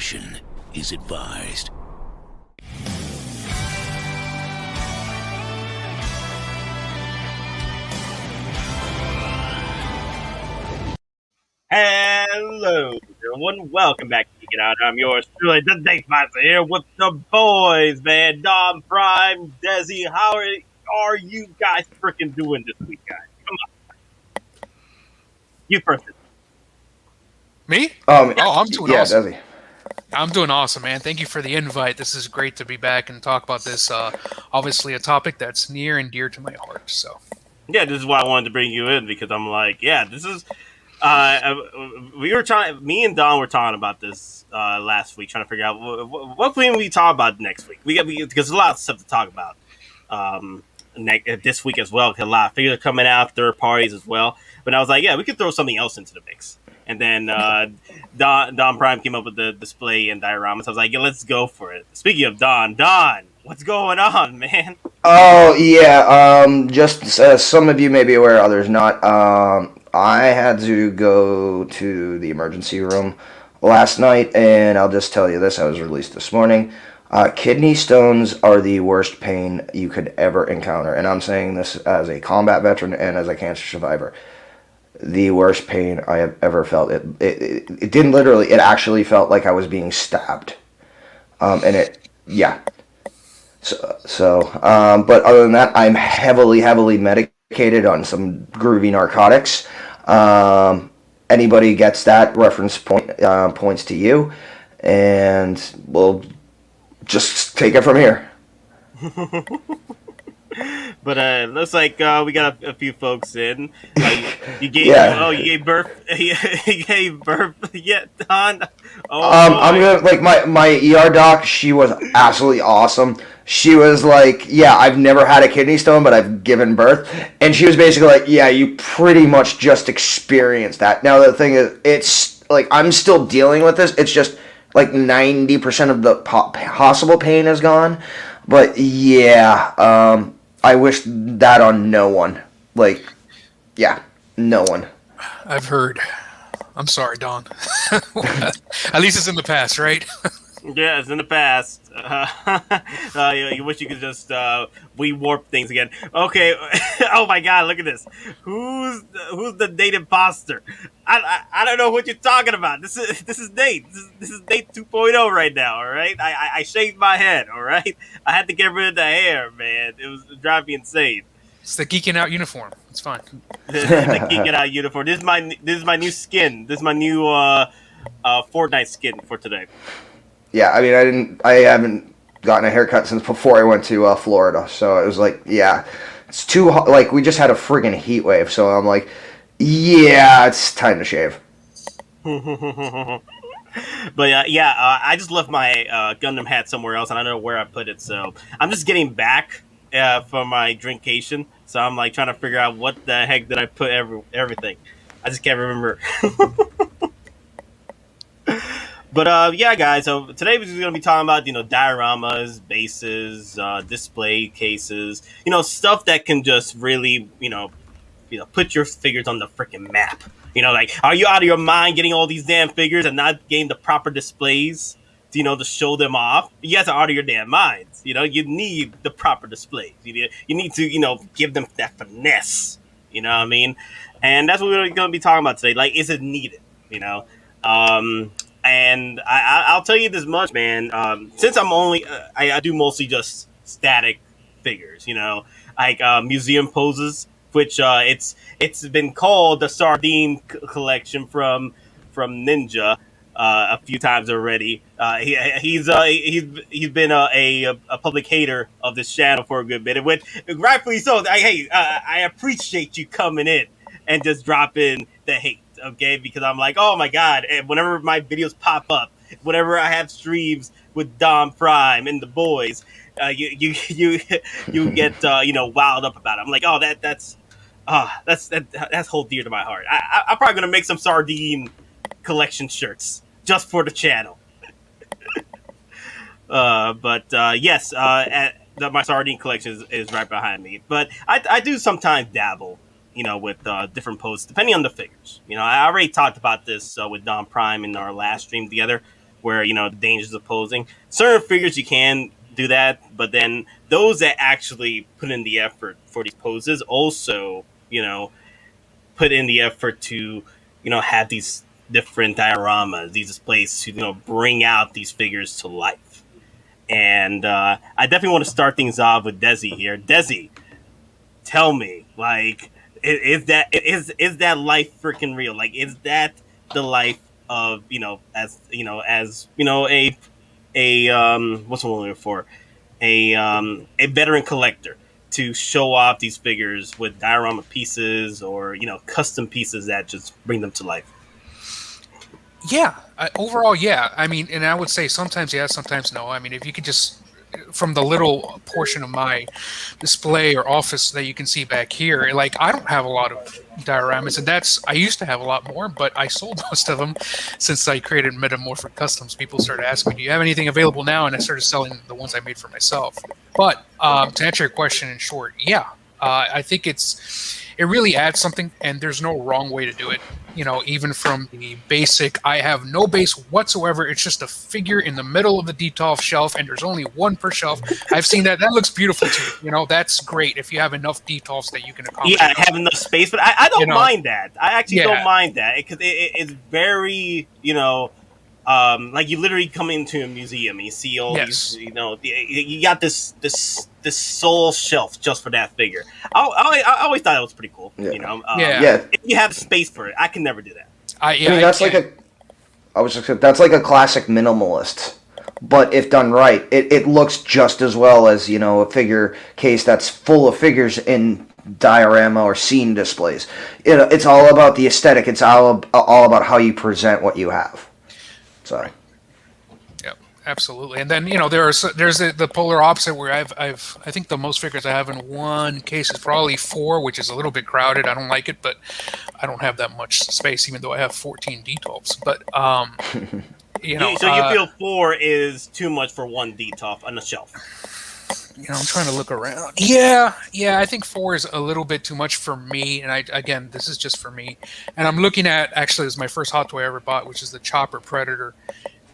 Discretion is advised. Hello, everyone. Welcome back to Geek It Out. I'm yours truly, the Dice here with the boys, man. Dom, Prime, Desi. How are you guys freaking doing this week, guys? Come on. You first. Me? I'm doing awesome. Desi. I'm doing awesome, man. Thank you for the invite. This is great to be back and talk about this. Obviously, a topic that's near and dear to my heart. So, yeah, this is why I wanted to bring you in because I'm like, yeah, this is. Me and Don were talking about this last week, trying to figure out what can we talk about next week. Because there's a lot of stuff to talk about this week as well. Because a lot of figures are coming out, third parties as well. But I was like, yeah, we could throw something else into the mix. And then Don Prime came up with the display and dioramas. I was like, yeah, let's go for it. Speaking of Don, what's going on, man? Oh yeah. Just as some of you may be aware, others not. I had to go to the emergency room last night, and I'll just tell you this: I was released this morning. Kidney stones are the worst pain you could ever encounter, and I'm saying this as a combat veteran and as a cancer survivor. The worst pain I have ever felt. It didn't literally. It actually felt like I was being stabbed. Yeah. But other than that, I'm heavily medicated on some groovy narcotics. Anybody gets that reference points to you, and we'll just take it from here. But it looks like we got a few folks in. You gave you gave birth. You gave birth yet, Don? I'm gonna my ER doc. She was absolutely awesome. She was like, yeah, I've never had a kidney stone, but I've given birth, and she was basically like, yeah, you pretty much just experienced that. Now the thing is, it's like I'm still dealing with this. It's just like 90% of the possible pain is gone, but yeah. I wish that on no one. Like, yeah, no one. I've heard. I'm sorry, Don. At least it's in the past, right? Yeah, it's in the past. You wish you could just we-warp things again. Okay. Oh my God, look at this. Who's the Nate imposter? I don't know what you're talking about. This is Nate. This is Nate 2.0 right now. All right. I shaved my head. All right. I had to get rid of the hair, man. It driving me insane. It's the geeking out uniform. It's fine. the geeking out uniform. This is my new skin. This is my new Fortnite skin for today. Yeah, I mean, I haven't gotten a haircut since before I went to Florida, so it was like, yeah, it's too hot. Like, we just had a friggin' heat wave, so I'm like, yeah, it's time to shave. But I just left my Gundam hat somewhere else, and I don't know where I put it, so I'm just getting back from my drinkcation, so I'm like trying to figure out what the heck did I put everything. I just can't remember. But yeah, guys. So today we're just gonna be talking about dioramas, bases, display cases, stuff that can just really put your figures on the freaking map. Like, are you out of your mind getting all these damn figures and not getting the proper displays? To show them off? You guys are out of your damn minds. You need the proper displays. You need to give them that finesse. You know what I mean? And that's what we're gonna be talking about today. Like, is it needed? And I'll tell you this much, man. Since I'm only, I do mostly just static figures, like museum poses, which it's been called the Sardine Collection from Ninja a few times already. He's been a public hater of this channel for a good bit, which rightfully so. I appreciate you coming in and just dropping the hate. Okay, because I'm like, oh my God, and whenever my videos pop up, whenever I have streams with Dom Prime and the boys, you get wowed up about it. I'm like, oh, that's hold dear to my heart. I'm probably gonna make some sardine collection shirts just for the channel. Yes, my sardine collection is right behind me. But I do sometimes dabble with different posts, depending on the figures. I already talked about this with Don Prime in our last stream together. where the dangers of posing. Certain figures you can do that, but then those that actually put in the effort for these poses also put in the effort to have these different dioramas, these displays to bring out these figures to life. And I definitely want to start things off with Desi here. Desi, tell me, like, is that life freaking real? Like, is that the life of as a what's the word for a veteran collector to show off these figures with diorama pieces or custom pieces that just bring them to life? Yeah, overall, yeah. I mean, and I would say sometimes yes, sometimes no. I mean, if you could just, from the little portion of my display or office that you can see back here, like I don't have a lot of dioramas, and I used to have a lot more, but I sold most of them since I created Metamorphic Customs. People started asking me, "Do you have anything available now?" And I started selling the ones I made for myself. But to answer your question in short, yeah, I think it really adds something, and there's no wrong way to do it. Even from the basic, I have no base whatsoever. It's just a figure in the middle of the Detolf shelf, and there's only one per shelf. I've seen that. That looks beautiful too. That's great if you have enough Detolfs that you can accomplish. Yeah, have enough space, but I don't mind that. I actually don't mind that because it's very, like you literally come into a museum and you see all these, you got this soul shelf just for that figure. I always thought it was pretty cool. Yeah. If you have space for it, I can never do that. I mean, that's that's like a classic minimalist. But if done right, it looks just as well as a figure case that's full of figures in diorama or scene displays. It's all about the aesthetic. It's all about how you present what you have. So. Yeah, absolutely. And then there's the polar opposite where I think the most figures I have in one case is probably 4, which is a little bit crowded. I don't like it, but I don't have that much space, even though I have 14 Detolfs. But so you feel 4 is too much for one Detolf on the shelf? I'm trying to look around. Yeah, I think 4 is a little bit too much for me. And again, this is just for me. And I'm looking at, actually, this is my first Hot Toy I ever bought, which is the Chopper Predator,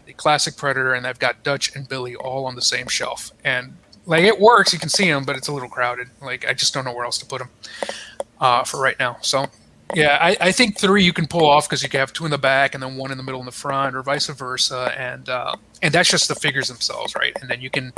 the classic Predator, and I've got Dutch and Billy all on the same shelf. And like it works, you can see them, but it's a little crowded. Like I just don't know where else to put them for right now. So yeah, I think 3 you can pull off because you can have 2 in the back and then 1 in the middle in the front, or vice versa, and that's just the figures themselves, right? And then you can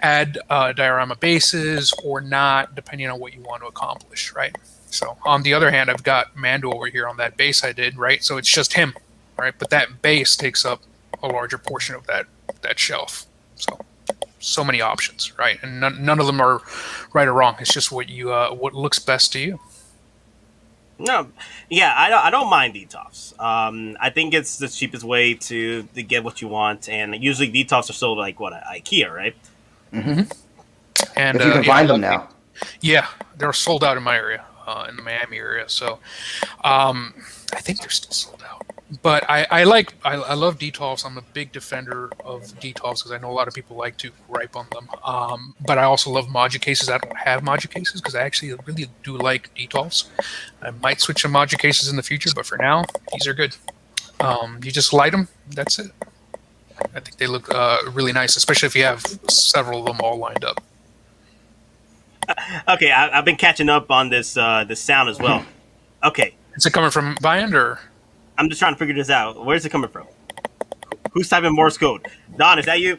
add diorama bases or not, depending on what you want to accomplish, right? So on the other hand, I've got Mando over here on that base I did, right? So it's just him, right? But that base takes up a larger portion of that shelf. So many options, right? And none of them are right or wrong. It's just what looks best to you. No, yeah, I don't mind Detolfs. I think it's the cheapest way to get what you want, and usually Detolfs are sold like IKEA, right? Mm-hmm. And if you can find them now. Yeah, they're sold out in my area, in the Miami area. So I think they're still sold out. But I love Detolfs. I'm a big defender of Detolfs because I know a lot of people like to gripe on them. But I also love Modu cases. I don't have Modu cases because I actually really do like Detolfs. I might switch to Modu cases in the future, but for now, these are good. You just light them. That's it. I think they look really nice, especially if you have several of them all lined up. Okay, I've been catching up on this sound as well. Okay. Is it coming from my end or? I'm just trying to figure this out. Where's it coming from? Who's typing Morse code? Don, is that you?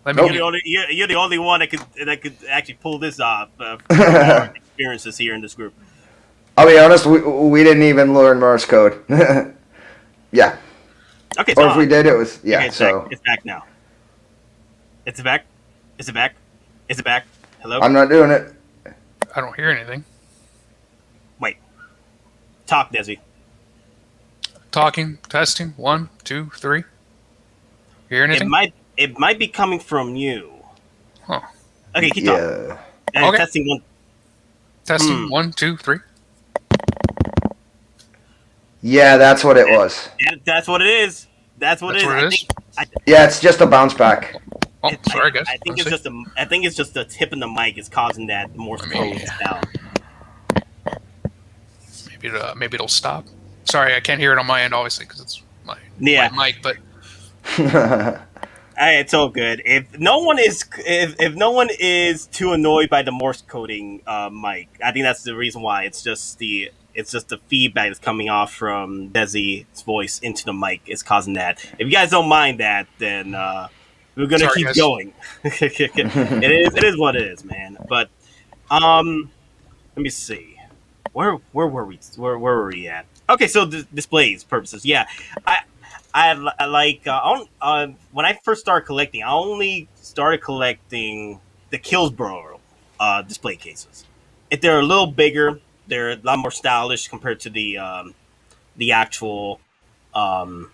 You're the only one that could actually pull this off from our experiences here in this group. I'll be honest, we didn't even learn Morse code. Yeah. Okay. Or if we did, it was Okay, it's back now. It's back. Is it back? Is it back? Hello. I'm not doing it. I don't hear anything. Wait. Talk, Desi. Talking, testing, 1, 2, 3. Hear anything? It might be coming from you. Huh. Okay, keep talking. Okay. Testing 1. Testing 1, 2, 3. Yeah, that's what it was. Yeah, that's what it is. That's what it is. Yeah, it's just a bounce back. Oh, sorry, guys. I think it's just the tip in the mic is causing that Morse code sound. Maybe it'll stop. Sorry, I can't hear it on my end, obviously, because it's my mic. But Hey, it's all good. If no one is too annoyed by the Morse coding, mic, I think that's the reason why. It's just the feedback that's coming off from Desi's voice into the mic is causing that. If you guys don't mind that, then we're gonna Sorry, keep guys. going. It is what it is, man. But let me see. Where were we? Where were we at? Okay, so displays purposes. Yeah, I like when I first started collecting. I only started collecting the Killsborough display cases. If they're a little bigger, they're a lot more stylish compared to the actual um,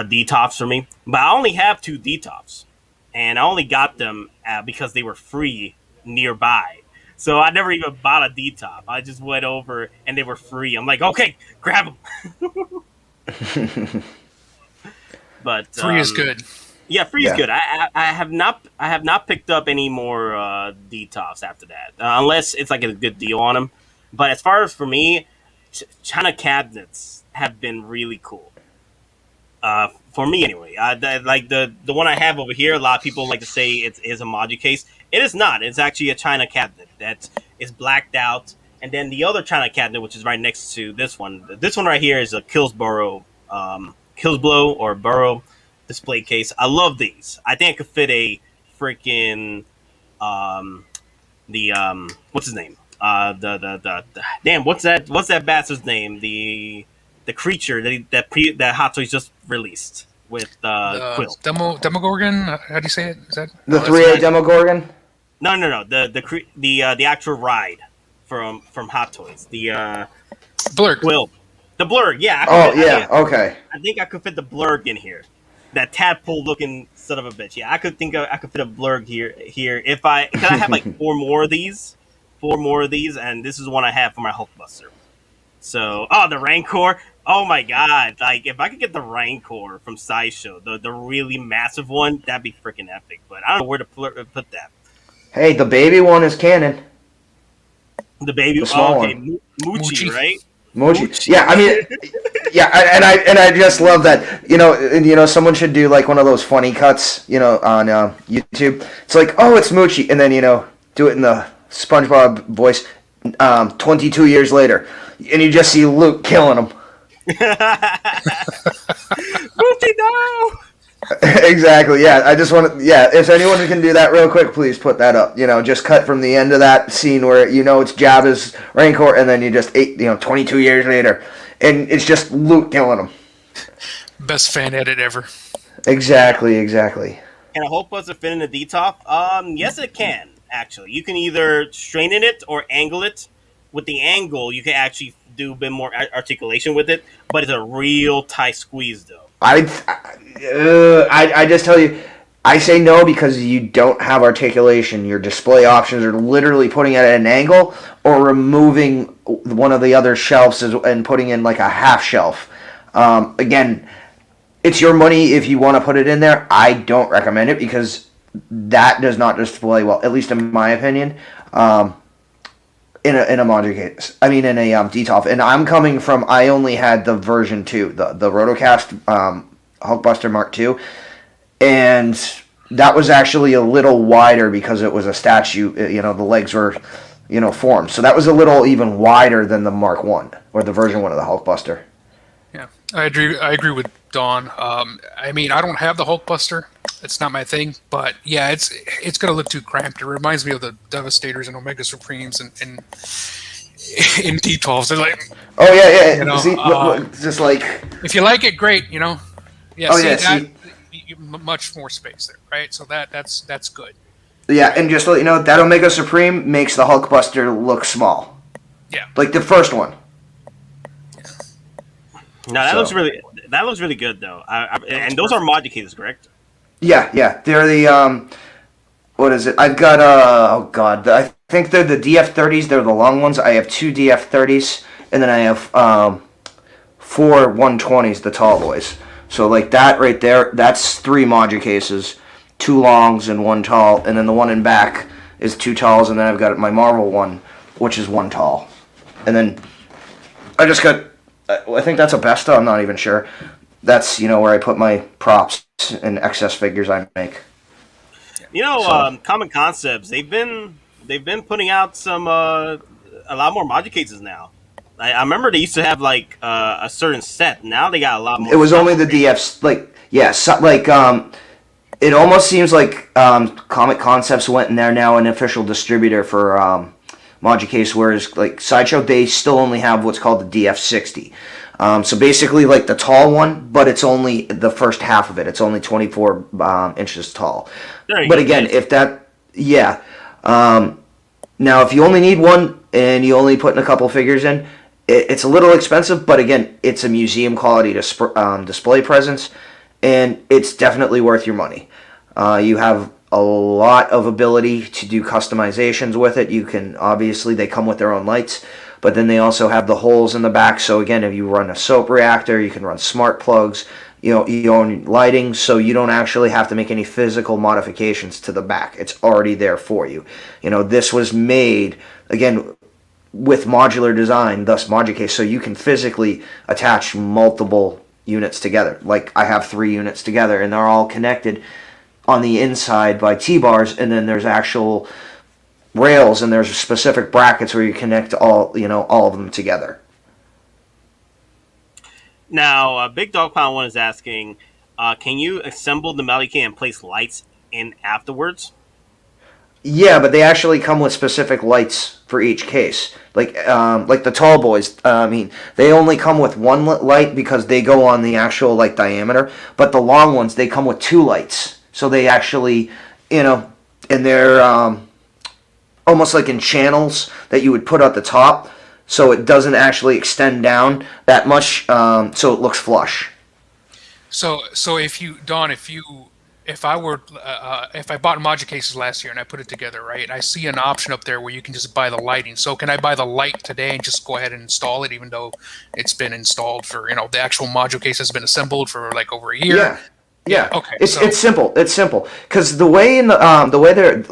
D-tops for me. But I only have two D-tops, and I only got them because they were free nearby. So I never even bought a D-top. I just went over and they were free. I'm like, okay, grab them. But Free is good. yeah, free is Yeah. good. I have not picked up any more D-tops after that, unless it's like a good deal on them. But as far as for me, China cabinets have been really cool. For me anyway. Like the one I have over here. A lot of people like to say it is a Modu case. It is not. It's actually a China cabinet that is blacked out. And then the other China cabinet, which is right next to this one. This one right here is a Killsborough or Burrow display case. I love these. I think I could fit a freaking the what's his name? The damn what's that bastard's name? The creature that Hot Toys just released with Quill. Demogorgon. How do you say it? Is that The that's 3A not- Demogorgon? No. The actual ride from Hot Toys. The Blurg? Quill. The Blurg. Yeah. Oh, yeah, okay. I think I could fit the Blurg in here. That tadpole looking son of a bitch. Yeah, I could fit a Blurg here. If I have like four more of these, and this is one I have for my Hulkbuster. So, the Rancor. Oh my god! Like if I could get the Rancor from Sideshow, the really massive one, that'd be freaking epic. But I don't know where to put that. Hey, the baby one is canon. The baby. The small Okay, one. Moochie, right? Mochi. Yeah, I mean, yeah, and I just love that. Someone should do like one of those funny cuts, on YouTube. It's like, oh, it's Moochie, and then do it in the SpongeBob voice. 22 years later, and you just see Luke killing him. Moochie, no! Exactly. Yeah, I just want to. Yeah, if anyone can do that real quick, please put that up. Just cut from the end of that scene where it's Jabba's Rancor, and then you just 22 years later, and it's just Luke killing him. Best fan edit ever. Exactly. Can a Hulkbuster fit in a D-top? Yes, it can. Actually, you can either straighten it or angle it. With the angle, you can actually do a bit more articulation with it, but it's a real tight squeeze, though. I just tell you, I say no because you don't have articulation. Your display options are literally putting it at an angle or removing one of the other shelves and putting in like a half shelf. Again, it's your money if you want to put it in there. I don't recommend it because that does not display well, at least in my opinion. In a Modu case, I mean in a D-top, and I'm coming from. I only had the version 2, the Rotocast Hulkbuster Mark II, and that was actually a little wider because it was a statue. The legs were, formed, so that was a little even wider than the Mark 1 or the version 1 of the Hulkbuster. Yeah, I agree with Dawn. I mean, I don't have the Hulkbuster. It's not my thing, but yeah, it's gonna look too cramped. It reminds me of the Devastators and Omega Supremes and in D12s. They're like, Oh yeah. See, just like if you like it, great. Yeah, Oh, see, yeah, that, much more space there, right? So that's good. yeah, and just to let you know, that Omega Supreme makes the Hulkbuster look small. Yeah, Like the first one. No, that So- looks really good though. And those are Modu cases, correct? Yeah. They're the what is it? I've got oh god, I think they're the DF30s. They're the long ones. I have 2 DF30s, and then I have 4 120s, the tall boys. So like that right there, that's 3 Modu cases, 2 longs and 1 tall, and then the one in back is 2 talls, and then I've got my Marvel one, which is 1 tall, and then I just got. I think that's a Besta. I'm not even sure. that's where I put my props and excess figures I make. Comiconcepts, they've been putting out some a lot more module cases now. I remember they used to have like a certain set. Now they got a lot more. It was only the DFs, it almost seems like Comiconcepts went and they're now an official distributor for module case, whereas like Sideshow, they still only have what's called the DF60. So basically like the tall one, but it's only the first half of it. It's only 24 inches tall. But again, now if you only need one and you only put in a couple figures in, it's a little expensive, but again, it's a museum quality display presence, and it's definitely worth your money. You have a lot of ability to do customizations with it. You can, obviously, they come with their own lights, but then they also have the holes in the back. So again, if you run a soap reactor, you can run smart plugs, you own lighting, so you don't actually have to make any physical modifications to the back. It's already there for you. This was made, again, with modular design, thus module case, so you can physically attach multiple units together. Like I have 3 units together, and they're all connected on the inside by T-bars, and then there's actual rails, and there's specific brackets where you connect all of them together. Now, Big Dog Pound 1 is asking, can you assemble the Melody Key and place lights in afterwards? Yeah, but they actually come with specific lights for each case. Like the tall boys, they only come with one light because they go on the actual diameter. But the long ones, they come with 2 lights. So they actually, and they're almost like in channels that you would put at the top, so it doesn't actually extend down that much, so it looks flush. So if I bought module cases last year and I put it together, right? I see an option up there where you can just buy the lighting. So can I buy the light today and just go ahead and install it, even though it's been installed for the actual module case has been assembled for like over a year? Yeah. Okay. It's simple. It's simple because the way the way they're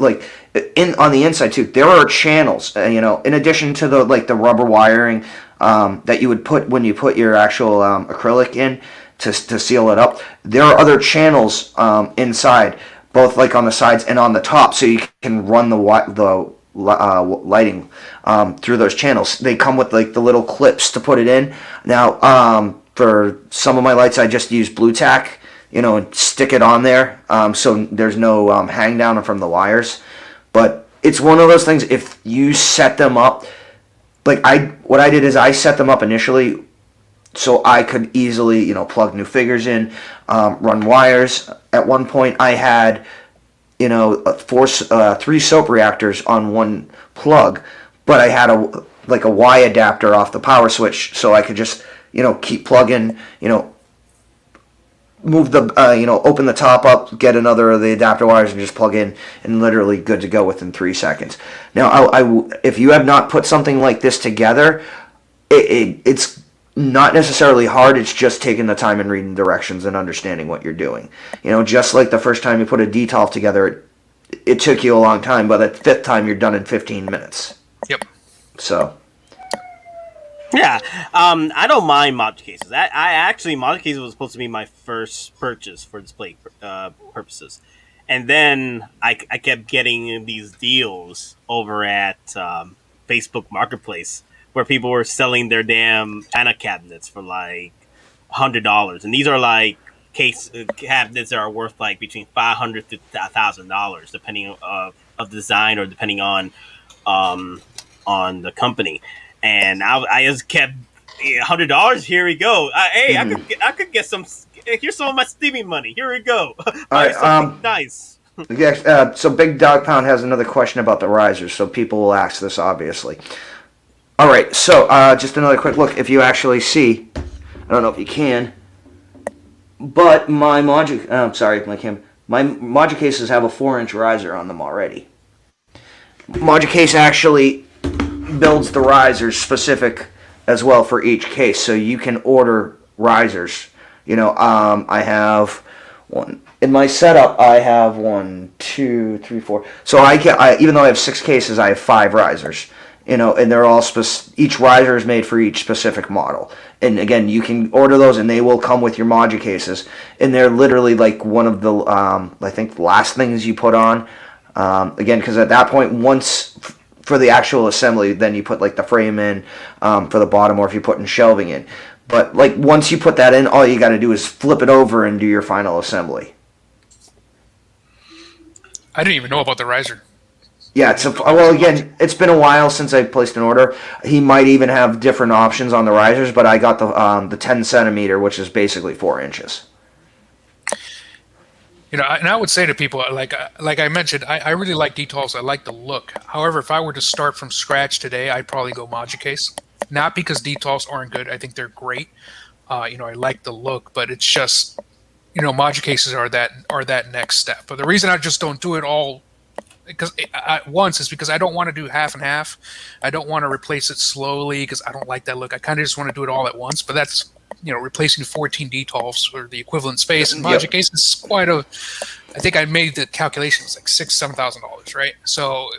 on the inside too, there are channels. In addition to the rubber wiring that you would put when you put your actual acrylic in to seal it up. There are other channels inside, both on the sides and on the top, so you can run the lighting through those channels. They come with the little clips to put it in. Now, for some of my lights, I just use blue tack. And stick it on there, so there's no hang down from the wires. But it's one of those things. If you set them up, what I did is I set them up initially, so I could easily plug new figures in, run wires. At one point, I had 3 soap reactors on one plug, but I had a Y adapter off the power switch, so I could just keep plugging move the open the top up, get another of the adapter wires, and just plug in, and literally good to go within 3 seconds. Now, if you have not put something like this together, it's not necessarily hard. It's just taking the time and reading directions and understanding what you're doing. Just like the first time you put a DTOF together, it took you a long time, but the 5th time you're done in 15 minutes. Yep. So. Yeah, I don't mind module cases. I actually, module cases was supposed to be my first purchase for display purposes. And then I kept getting these deals over at Facebook Marketplace where people were selling their damn China cabinets for $100. And these are case cabinets that are worth between $500 to $1,000 depending of design or depending on the company. And I just kept $100. Here we go. Hey, I could get some. Here's some of my steaming money. Here we go. Buy something nice. Yeah. So Big Dog Pound has another question about the risers. So people will ask this, obviously. All right. So just another quick look. If you actually see, I don't know if you can, but my module. My module cases have a 4-inch riser on them already. Module case actually builds the risers specific as well for each case, so you can order risers. I have one in my setup. I have 1, 2, 3, 4. So I even though I have 6 cases, I have 5 risers, And they're all each riser is made for each specific model. And again, you can order those, and they will come with your Modular cases. And they're literally like one of the, I think, the last things you put on. Again, because at that point, once for the actual assembly, then you put like the frame in for the bottom, or if you're putting shelving in. But like once you put that in, all you got to do is flip it over and do your final assembly. I didn't even know about the riser. Yeah, well, again, it's been a while since I placed an order. He might even have different options on the risers, but I got the 10 centimeter, which is basically 4 inches. And I would say to people, like I mentioned, I really like details. I like the look. However, if I were to start from scratch today, I'd probably go Modular case. Not because details aren't good. I think they're great. I like the look, but it's just, Modular cases are that next step. But the reason I just don't do it all at once is because I don't want to do half and half. I don't want to replace it slowly because I don't like that look. I kind of just want to do it all at once. But that's replacing 14 detolfs or the equivalent space. And Modular case is quite a. I think I made the calculation. It was like $7,000, right? So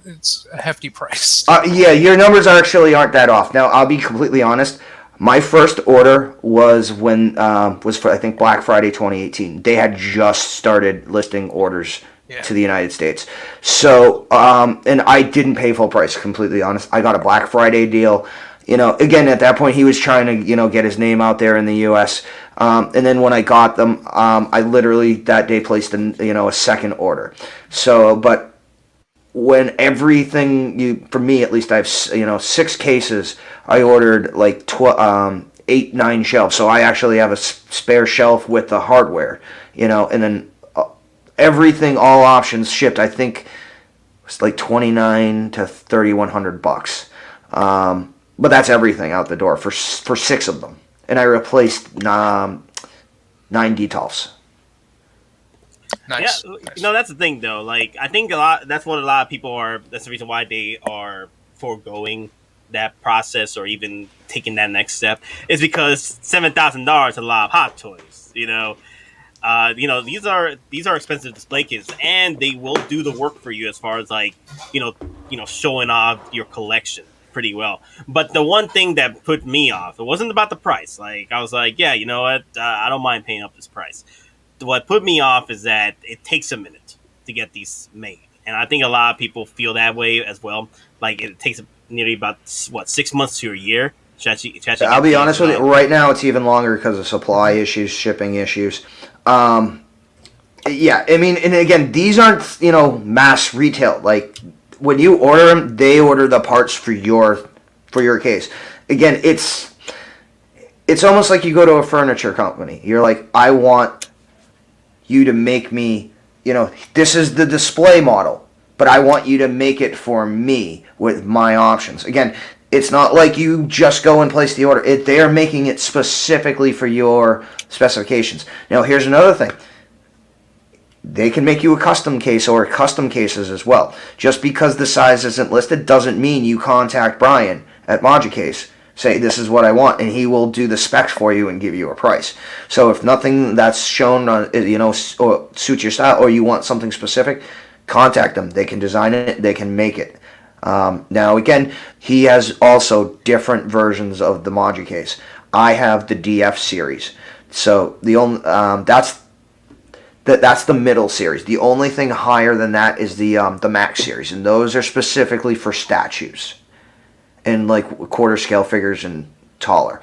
it's a hefty price. Yeah, your numbers aren't that off. Now I'll be completely honest. My first order was was for I think Black Friday 2018. They had just started listing orders to the United States. So, and I didn't pay full price, completely honest. I got a Black Friday deal. Again, at that point, he was trying to, get his name out there in the U.S. And then when I got them, I literally that day placed a second order. So, but when everything, for me at least, I have, 6 cases, I ordered like 8, 9 shelves. So I actually have a spare shelf with the hardware, and then everything, all options shipped. I think it's like $2,900 to $3,100. But that's everything out the door for 6 of them, and I replaced 9 detolfs. Nice. Yeah, that's the thing though. Like I think that's what a lot of people are. That's the reason why they are foregoing that process or even taking that next step is because $7,000 is a lot of Hot Toys. These are expensive display cases, and they will do the work for you as far as like showing off your collection pretty well. But the one thing that put me off, it wasn't about the price. Like I was like, yeah, you know what, I don't mind paying up this price. What put me off is that it takes a minute to get these made, and I think a lot of people feel that way as well. Like it takes nearly about 6 months to a year. I'll be honest with you. Right now, it's even longer because of supply issues, shipping issues. Yeah, I mean, and again, these aren't mass retail. Like when you order them, they order the parts for your case. Again, it's almost like you go to a furniture company. You're like, I want you to make me, this is the display model, but I want you to make it for me with my options. Again, it's not like you just go and place the order. They are making it specifically for your specifications. Now, here's another thing. They can make you a custom case or custom cases as well. Just because the size isn't listed doesn't mean you contact Brian at Modular Case. Say, this is what I want, and he will do the specs for you and give you a price. So if nothing that's shown on, or suits your style, or you want something specific, contact them. They can design it. They can make it. Now, again, he has also different versions of the Modular Case. I have the DF series. So the only that's the middle series. The only thing higher than that is the Max series, and those are specifically for statues and like quarter scale figures and taller.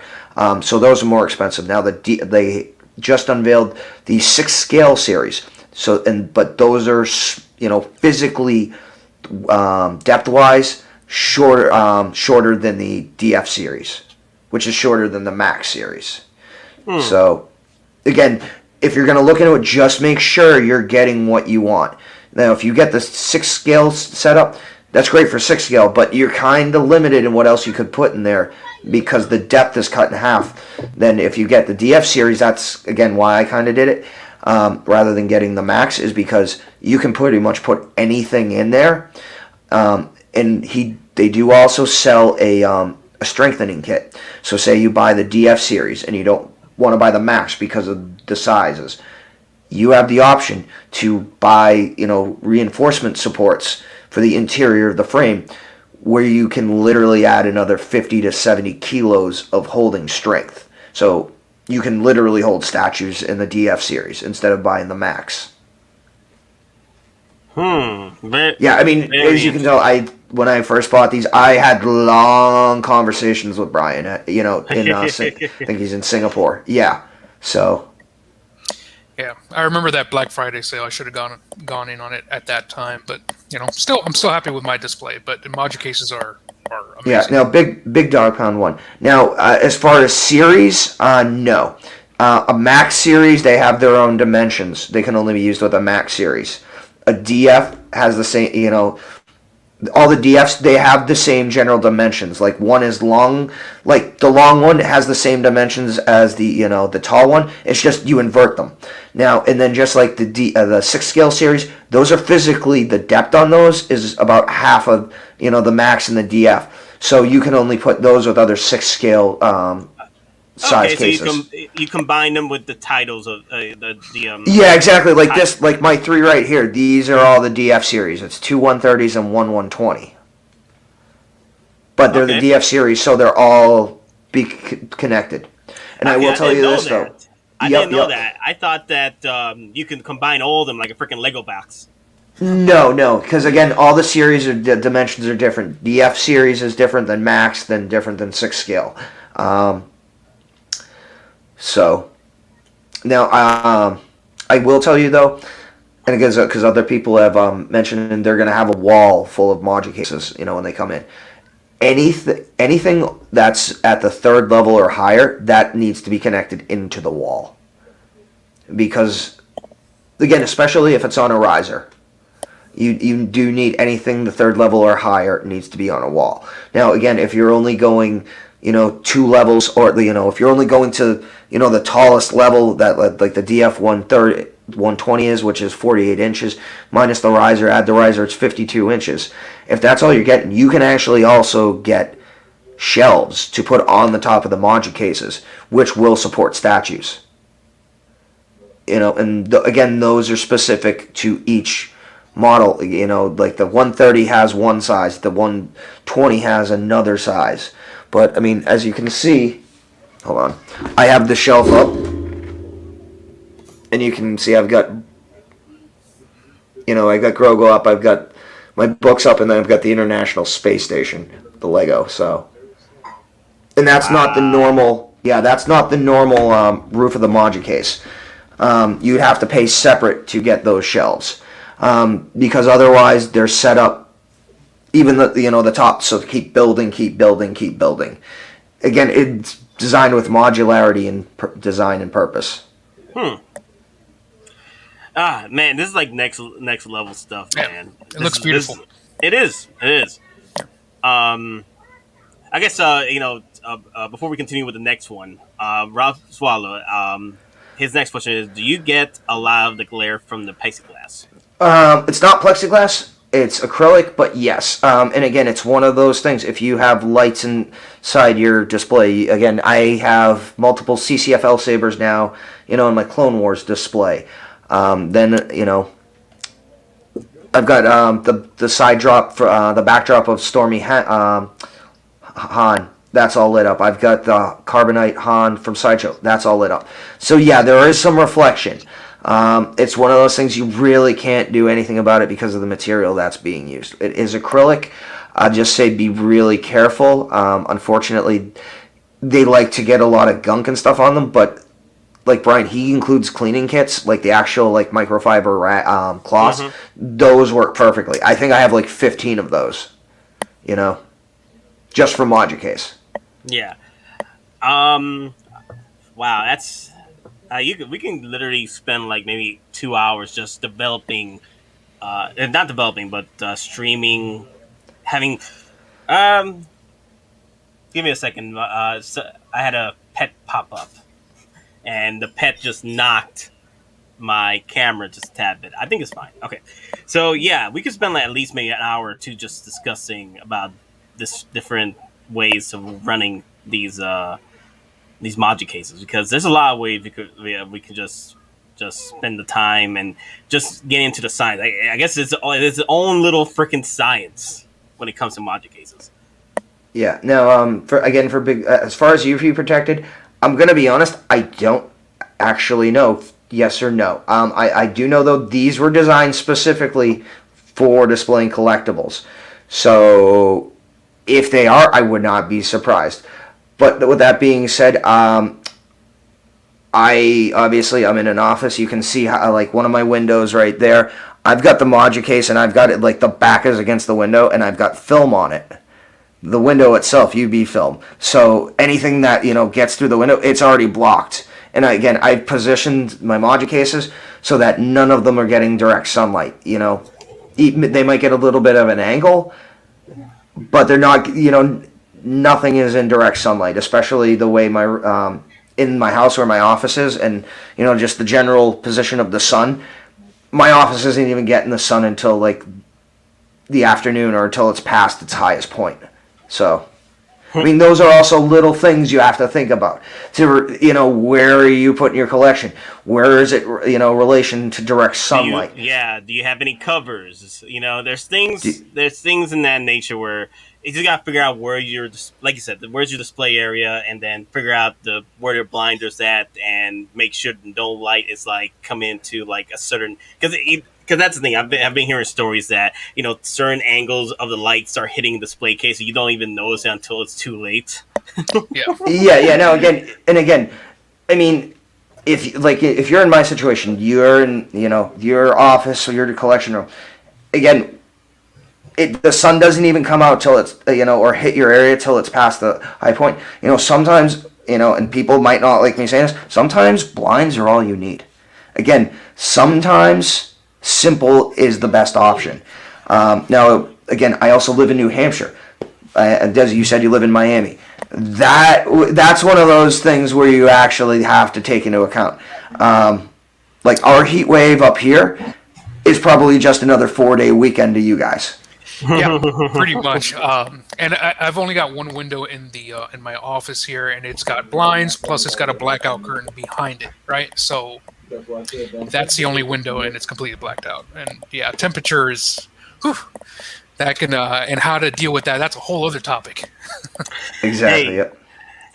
So those are more expensive. Now they just unveiled the 6 scale series. But those are physically depth wise shorter than the DF series, which is shorter than the Max series. So again, if you're going to look into it, just make sure you're getting what you want. Now, if you get the 6 scale setup, that's great for 6 scale, but you're kind of limited in what else you could put in there because the depth is cut in half. Then if you get the DF series, that's, again, why I kind of did it, rather than getting the Max, is because you can pretty much put anything in there. And they do also sell a strengthening kit. So say you buy the DF series and you don't want to buy the Max because of the sizes. You have the option to buy, reinforcement supports for the interior of the frame where you can literally add another 50 to 70 kilos of holding strength. So you can literally hold statues in the DF series instead of buying the max. Yeah, I mean, as you can tell, when I first bought these, I had long conversations with Brian. I think he's in Singapore. Yeah, so. Yeah, I remember that Black Friday sale. I should have gone in on it at that time, but I'm still happy with my display. But the module cases are amazing. Yeah. Now, big dog pound one. Now, as far as series, no. A max series, they have their own dimensions. They can only be used with a max series. A DF has the same. All the DFs, they have the same general dimensions. Like one is long, like the long one has the same dimensions as the tall one. It's just you invert them. Now, and then just like the 6 scale series, those are physically, the depth on those is about half of the max and the DF. So you can only put those with other 6 scale size cases. So you combine them with the titles of Yeah, exactly. Like this, like my 3 right here. These are all the DF series. It's 2 130s and 1 120. But they're the DF series, so they're all connected. And I will tell you this though. I didn't know that. I thought that you can combine all of them like a freaking Lego box. No, because again, all the series dimensions are different. DF series is different than max, then different than 6 scale. So, now, I will tell you though, and because other people have mentioned they're going to have a wall full of module cases, when they come in. Anything that's at the 3rd level or higher, that needs to be connected into the wall. Because, again, especially if it's on a riser, you do need anything the 3rd level or higher needs to be on a wall. Now, again, if you're only going 2 levels, or if you're only going to the tallest level that like the DF 120 is, which is 48 inches minus the riser, add the riser, it's 52 inches. If that's all you're getting, you can actually also get shelves to put on the top of the module cases, which will support statues. And again, those are specific to each model. Like the 130 has one size, the 120 has another size. But, I mean, as you can see, hold on, I have the shelf up, and you can see I've got, I got Grogu up, I've got my books up, and then I've got the International Space Station, the Lego, so. And that's not the normal, that's not the normal roof of the module case. You'd have to pay separate to get those shelves, because otherwise they're set up, even the top, so keep building. Again, it's designed with modularity and design and purpose. Man, this is like next level stuff, man. It looks beautiful. It is. I guess before we continue with the next one, Rob Swallow, his next question is: do you get a lot of the glare from the plexiglass? It's not plexiglass. It's acrylic, but yes. And again, it's one of those things. If you have lights inside your display, again, I have multiple CCFL sabers now, in my Clone Wars display. Then, I've got the side drop, for the backdrop of Stormy Han. That's all lit up. I've got the Carbonite Han from Sideshow. That's all lit up. So yeah, there is some reflection. It's one of those things you really can't do anything about it because of the material that's being used. It is acrylic. I'd just say be really careful. Unfortunately, they like to get a lot of gunk and stuff on them, but like Brian, he includes cleaning kits, like the actual like microfiber cloths. Mm-hmm. Those work perfectly. I think I have like 15 of those, just for module case. Yeah. Wow, that's... we can literally spend like maybe 2 hours just developing, not developing, but streaming, having. Give me a second. So I had a pet pop up, and the pet just knocked my camera just a tad bit. I think it's fine. Okay, so yeah, we could spend like at least maybe an hour or two just discussing about this different ways of running these module cases, because there's a lot of ways we could just spend the time and just get into the science. I guess it's its own little freaking science when it comes to module cases. Yeah. No. For big, as far as UV protected, I'm gonna be honest. I don't actually know. Yes or no. I do know though these were designed specifically for displaying collectibles. So if they are, I would not be surprised. But with that being said, I'm in an office. You can see how like one of my windows right there. I've got the module case and I've got it like the back is against the window and I've got film on it. The window itself, UV film. So anything that gets through the window, it's already blocked. And again, I've positioned my module cases so that none of them are getting direct sunlight. They might get a little bit of an angle, but they're not. Nothing is in direct sunlight, especially the way my in my house where my office is, and just the general position of the sun. My office isn't even getting the sun until like the afternoon or until it's past its highest point. So, I mean, those are also little things you have to think about. Where are you putting your collection? Where is it, relation to direct sunlight? Do you have any covers? There's things in that nature where you just got to figure out where like you said, where's your display area, and then figure out where your blinders at, and make sure no light is like come into like a certain because that's the thing. I've been hearing stories that certain angles of the light start hitting the display case, and you don't even notice it until it's too late. Yeah. No, again, I mean, if you're in my situation, you're in your office or your collection room. Again, the sun doesn't even come out till it's or hit your area till it's past the high point. Sometimes and people might not like me saying this. Sometimes blinds are all you need. Again, sometimes simple is the best option. Now, again, I also live in New Hampshire. Desi, you said you live in Miami. That's one of those things where you actually have to take into account. Like our heat wave up here is probably just another 4-day weekend to you guys. Yeah, pretty much. And I've only got one window in my office here, and it's got blinds, plus it's got a blackout curtain behind it, right? So that's the only window, and it's completely blacked out. And yeah, temperature is, that can, and how to deal with that, that's a whole other topic. Exactly,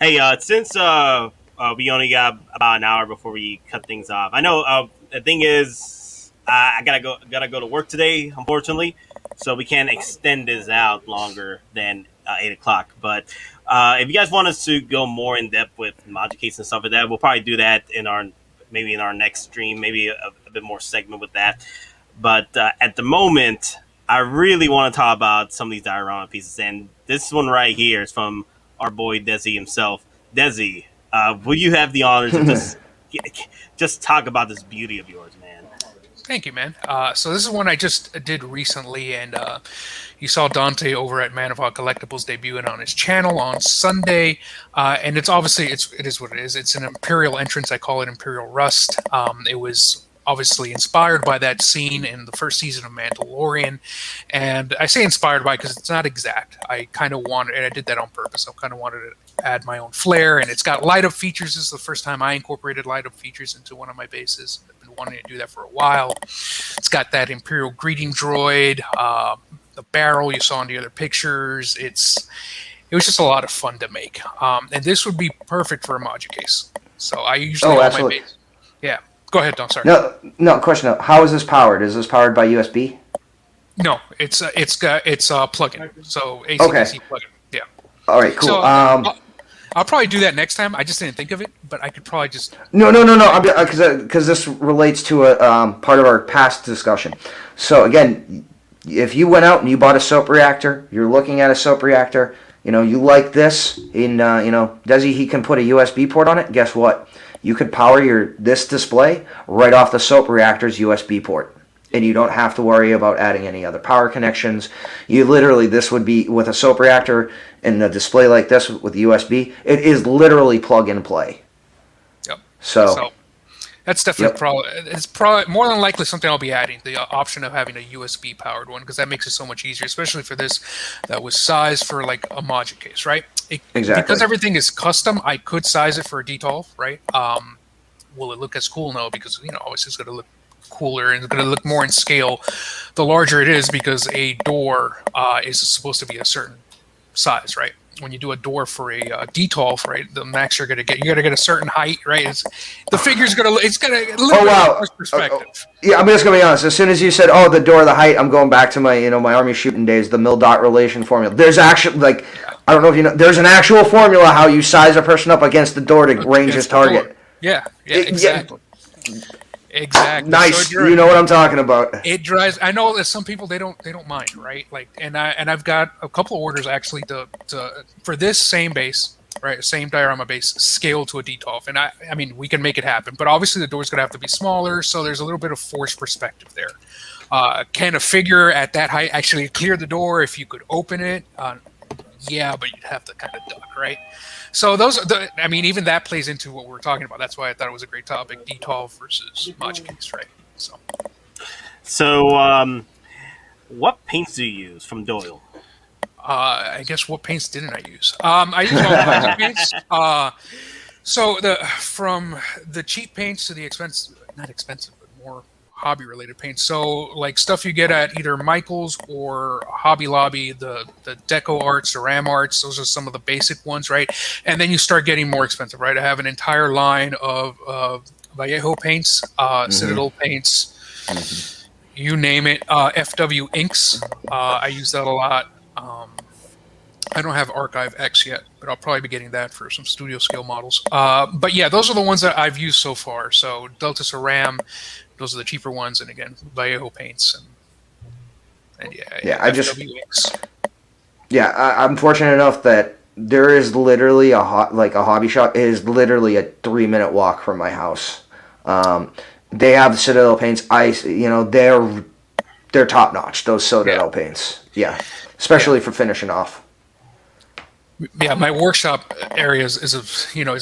Hey, since we only got about an hour before we cut things off, I know the thing is, I gotta go to work today, unfortunately. So we can't extend this out longer than 8 o'clock. But if you guys want us to go more in depth with module case and stuff like that, we'll probably do that in our next stream, maybe a bit more segment with that. But at the moment, I really want to talk about some of these diorama pieces. And this one right here is from our boy Desi himself. Desi, will you have the honor to just talk about this beauty of yours, man? Thank you, man. So this is one I just did recently, and you saw Dante over at Man of Hot Collectibles debuting on his channel on Sunday, and it's obviously it is what it is. It's an Imperial entrance. I call it Imperial Rust. It was obviously inspired by that scene in the first season of Mandalorian, and I say inspired by because it's not exact. I kind of wanted, and I did that on purpose. I kind of wanted to add my own flair, and it's got light up features. This is the first time I incorporated light up features into one of my bases. I've been wanting to do that for a while. It's got that Imperial greeting droid, the barrel you saw in the other pictures. It was just a lot of fun to make, and this would be perfect for a module case. So I usually my base. Yeah. Go ahead, Don. Sorry. No. Question. How is this powered? Is this powered by USB? No, it's a plug-in. So AC/DC plug-in. Yeah. All right. Cool. So, I'll probably do that next time. I just didn't think of it, but I could probably just. No. Because this relates to a part of our past discussion. So again, if you went out and you bought a soap reactor, you're looking at a soap reactor. You like this in Desi, he can put a USB port on it. Guess what? You could power this display right off the soap reactor's USB port. And you don't have to worry about adding any other power connections. This would be with a soap reactor and a display like this with USB. It is literally plug and play. Yep. So that's definitely it's probably more than likely something I'll be adding, the option of having a USB powered one, because that makes it so much easier, especially for this that was sized for like a module case, right? Exactly. Because everything is custom, I could size it for a D12, right? Will it look as cool? No, because obviously it's going to look cooler and it's going to look more in scale the larger it is, because a door is supposed to be a certain size, right? When you do a door for a detolf, right, the max you got to get a certain height, right? The figure's it's gonna look at perspective. Yeah, I'm just gonna be honest. As soon as you said, "Oh, the door, the height," I'm going back to my my army shooting days, the mil-dot relation formula. There's actually I don't know if you know. There's an actual formula how you size a person up against the door to range his target. Yeah, exactly. Exactly. Nice. So you know what I'm talking about. It drives. I know that some people they don't mind, right? Like, and I've got a couple of orders actually to for this same base, right? Same diorama base scaled to a detolf, and I mean we can make it happen, but obviously the door's gonna have to be smaller, so there's a little bit of forced perspective there. Can a figure at that height actually clear the door if you could open it? Yeah, but you'd have to kind of duck, right? So even that plays into what we're talking about. That's why I thought it was a great topic: detolf versus mod case, right? So, what paints do you use from Doyle? I guess what paints didn't I use? I use all kinds of paints. So from the cheap paints to the not expensive, but more hobby-related paints. So like stuff you get at either Michael's or Hobby Lobby, the Deco Arts, the Ram Arts, those are some of the basic ones, right? And then you start getting more expensive, right? I have an entire line of Vallejo paints, Citadel paints, you name it. FW inks, I use that a lot. I don't have Archive X yet, but I'll probably be getting that for some studio scale models. But yeah, those are the ones that I've used so far. So Delta Ceram, those are the cheaper ones, and again, Vallejo paints and inks. I'm fortunate enough that there is literally a hobby shop. It is literally a 3-minute walk from my house. They have the Citadel paints. They're top notch. Those Citadel paints, especially for finishing off. Yeah, my workshop area is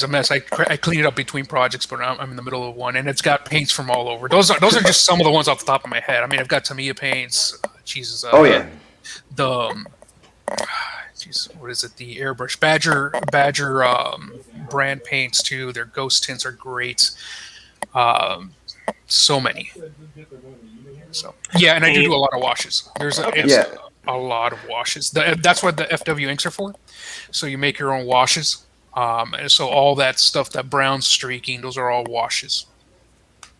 a mess. I clean it up between projects, but I'm in the middle of one, and it's got paints from all over. Those are just some of the ones off the top of my head. I mean, I've got Tamiya paints. What is it? The Airbrush Badger brand paints too. Their ghost tints are great. So many. So yeah, and I do a lot of washes. There's a lot of washes. That's what the FW inks are for. So you make your own washes. And so all that stuff, that brown streaking, those are all washes.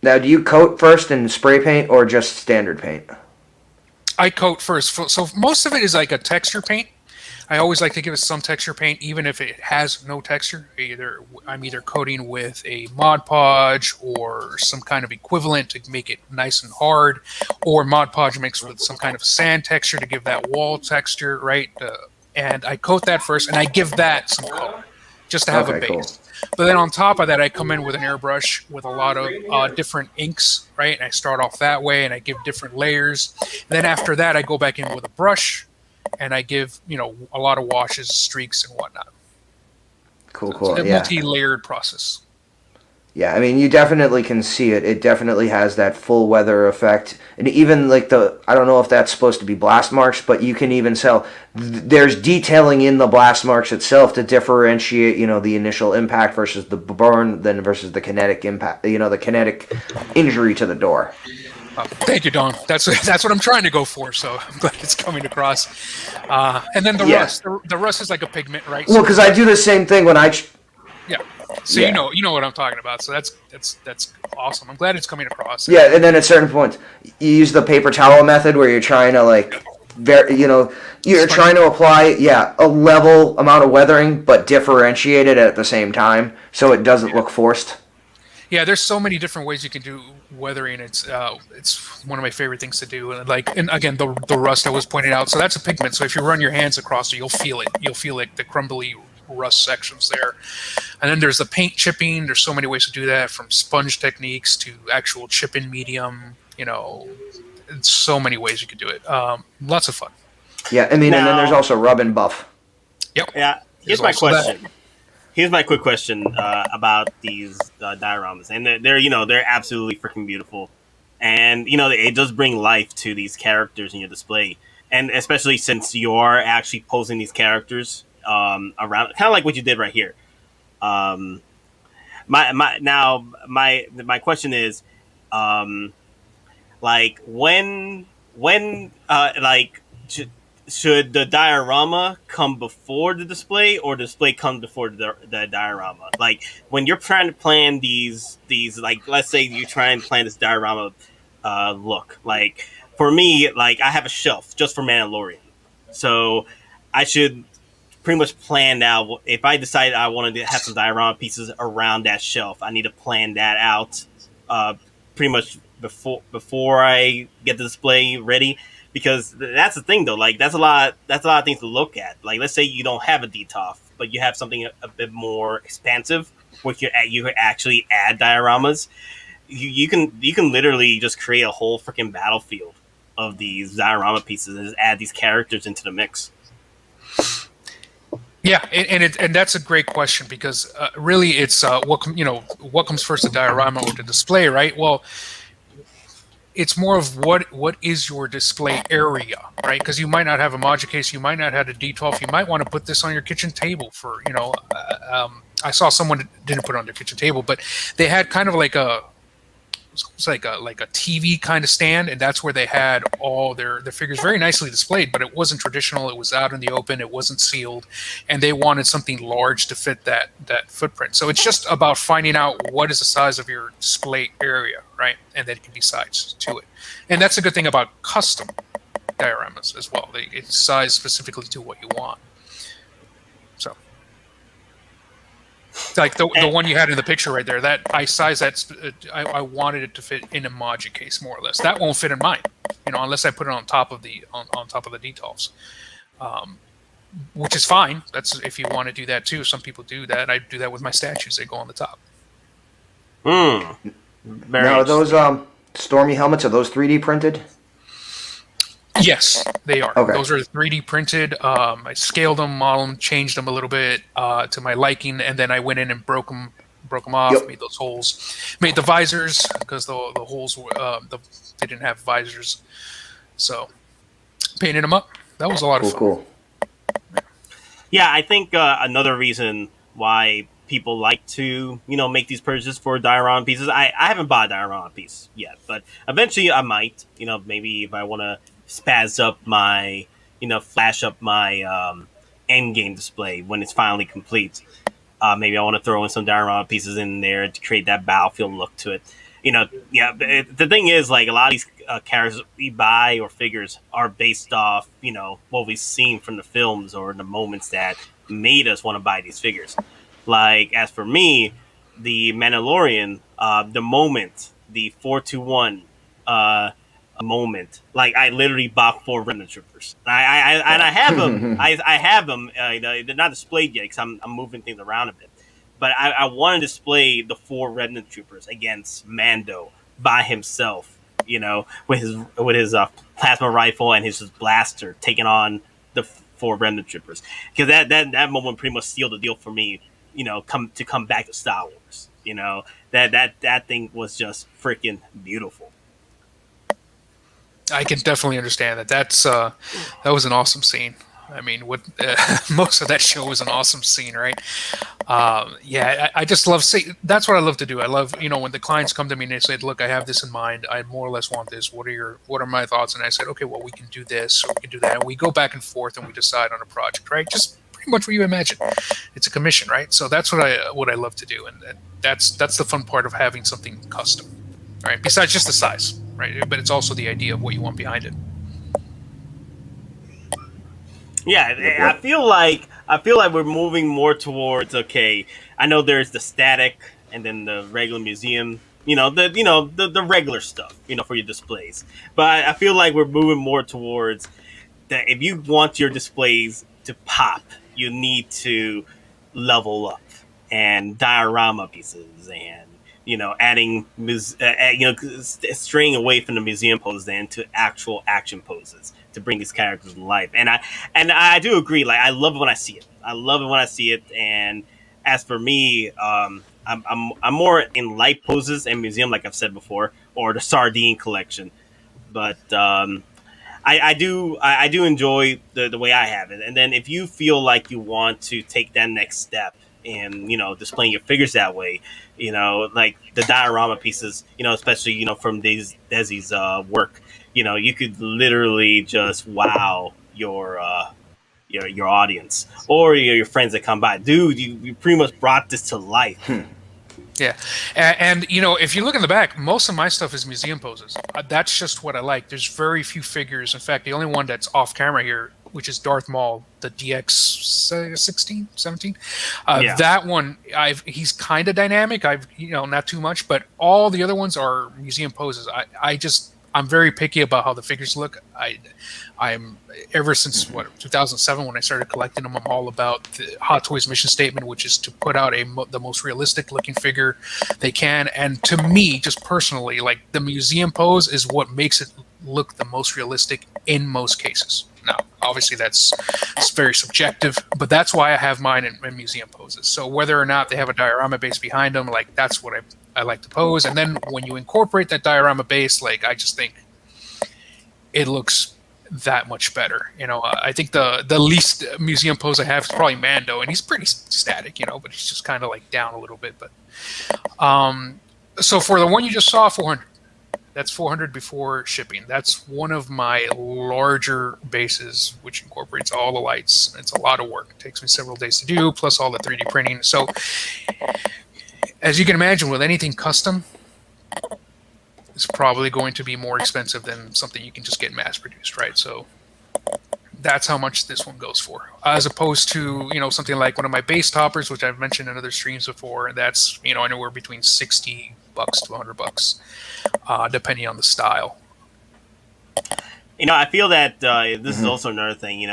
Now, do you coat first and spray paint or just standard paint? I coat first. So most of it is like a texture paint. I always like to give it some texture paint, even if it has no texture. I'm either coating with a Mod Podge or some kind of equivalent to make it nice and hard, or Mod Podge mixed with some kind of sand texture to give that wall texture, right? And I coat that first, and I give that some color, just to have a base. Cool. But then on top of that, I come in with an airbrush with a lot of different inks, right? And I start off that way, and I give different layers. And then after that, I go back in with a brush, and I give, a lot of washes, streaks, and whatnot. Cool. It's a multi-layered process. Yeah, I mean, you definitely can see it. It definitely has that full weather effect. And even like I don't know if that's supposed to be blast marks, but you can even tell there's detailing in the blast marks itself to differentiate, the initial impact versus the burn, then versus the kinetic impact, the kinetic injury to the door. Thank you, Don. That's what I'm trying to go for. So I'm glad it's coming across. And then the rust. The rust is like a pigment, right? Well, because I do the same thing when I. So you know what I'm talking about. So that's awesome. I'm glad it's coming across. Yeah, and then at certain points, you use the paper towel method where you're trying to you're trying to apply a level amount of weathering, but differentiate it at the same time so it doesn't look forced. Yeah, there's so many different ways you can do weathering. It's one of my favorite things to do. And again, the rust I was pointing out. So that's a pigment. So if you run your hands across it, you'll feel it. You'll feel the crumbly rust sections there. And then there's the paint chipping. There's so many ways to do that, from sponge techniques to actual chip-in medium. So many ways you could do it. Lots of fun. Yeah, I mean, and then there's also rub and buff. Yep. Yeah. Here's my question. Here's my quick question about these dioramas, and they're absolutely freaking beautiful, and it does bring life to these characters in your display, and especially since you are actually posing these characters around, kind of like what you did right here. My question is, Like like should the diorama come before the display, or the display come before the diorama? Like when you're trying to plan these like, let's say you try and plan this diorama look. Like for me, like I have a shelf just for Mandalorian, so I should pretty much plan out. If I decide I wanted to have some diorama pieces around that shelf, I need to plan that out pretty much before I get the display ready. Because that's the thing, though. Like that's a lot. That's a lot of things to look at. Like let's say you don't have a DTOF, but you have something a bit more expansive, where you could actually add dioramas. You can literally just create a whole freaking battlefield of these diorama pieces and just add these characters into the mix. Yeah, and that's a great question, because really it's what comes first, the diorama or the display, right? Well, it's more of what is your display area, right? Because you might not have a module case, you might not have a D12, you might want to put this on your kitchen table for I saw someone that didn't put it on their kitchen table, but they had kind of like it's like a TV kind of stand, and that's where they had all their figures very nicely displayed. But it wasn't traditional; it was out in the open, it wasn't sealed, and they wanted something large to fit that footprint. So it's just about finding out what is the size of your display area, right? And then it can be sized to it. And that's a good thing about custom dioramas as well. It's sized specifically to what you want. So. Like the one you had in the picture right there, that I sized that. I wanted it to fit in a module case, more or less. That won't fit in mine, unless I put it on top of the on top of the details, which is fine. That's if you want to do that too. Some people do that. I do that with my statues; they go on the top. Now, are those Stormy helmets, are those 3D printed? Yes, they are. Okay. Those are 3D printed. I scaled them, modeled them, changed them a little bit to my liking, and then I went in and broke them off, Yep. made those holes, made the visors, because the holes were they didn't have visors, so painted them up. That was a lot of fun. Cool. Yeah, I think another reason why people like to make these purchases for diorama pieces. I haven't bought a diorama piece yet, but eventually I might. Maybe if I want to spaz up my, flash up my EndGame display when it's finally complete. Maybe I want to throw in some diorama pieces in there to create that battlefield look to it. The thing is, like, a lot of these characters we buy or figures are based off, what we've seen from the films or the moments that made us want to buy these figures. Like, as for me, the Mandalorian, the moment, the 421 moment, like I literally bought 4 Remnant Troopers. I have them. I have them. They're not displayed yet because I'm moving things around a bit. But I want to display the 4 Remnant Troopers against Mando by himself. With his plasma rifle and his blaster, taking on the 4 Remnant Troopers. Because that moment pretty much sealed the deal for me. Come back to Star Wars. That thing was just freaking beautiful. I can definitely understand that. That was an awesome scene. I mean, most of that show was an awesome scene, right? I just love that's what I love to do. I love, when the clients come to me and they say, "Look, I have this in mind. I more or less want this. What are my thoughts?" And I said, "Okay, well, we can do this or we can do that." And we go back and forth and we decide on a project, right? Just pretty much what you imagine. It's a commission, right? So that's what I love to do, and that's the fun part of having something custom, right? Besides just the size, right? But it's also the idea of what you want behind it. Yeah, I feel like we're moving more towards, okay, I know there's the static and then the regular museum, the regular stuff, for your displays. But I feel like we're moving more towards that if you want your displays to pop, you need to level up, and diorama pieces and adding straying away from the museum poses and to actual action poses to bring these characters to life. And I do agree. Like, I love it when I see it. And as for me, I'm more in light poses and museum, like I've said before, or the sardine collection. But I do enjoy the way I have it. And then if you feel like you want to take that next step in displaying your figures that way. Like the diorama pieces, especially from Desi's work. You could literally just wow your audience or your friends that come by. Dude, you pretty much brought this to life. Yeah, and if you look in the back, most of my stuff is museum poses. That's just what I like. There's very few figures. In fact, the only one that's off camera here, which is Darth Maul, the DX 16, 17. That one, he's kind of dynamic. Not too much, but all the other ones are museum poses. I'm very picky about how the figures look. I'm ever since 2007 when I started collecting them. I'm all about the Hot Toys mission statement, which is to put out the most realistic looking figure they can. And to me, just personally, like the museum pose is what makes it look the most realistic in most cases. Now, obviously, it's very subjective, but that's why I have mine in museum poses. So whether or not they have a diorama base behind them, like that's what I like to pose. And then when you incorporate that diorama base, like I just think it looks that much better. I think the least museum pose I have is probably Mando, and he's pretty static, but he's just kind of like down a little bit. But so for the one you just saw, 400. That's 400 before shipping. That's one of my larger bases, which incorporates all the lights. It's a lot of work. It takes me several days to do, plus all the 3D printing. So, as you can imagine, with anything custom, it's probably going to be more expensive than something you can just get mass-produced, right? So, that's how much this one goes for. As opposed to, something like one of my base toppers, which I've mentioned in other streams before, that's, anywhere between $60 to $100, depending on the style. I feel that this is also another thing,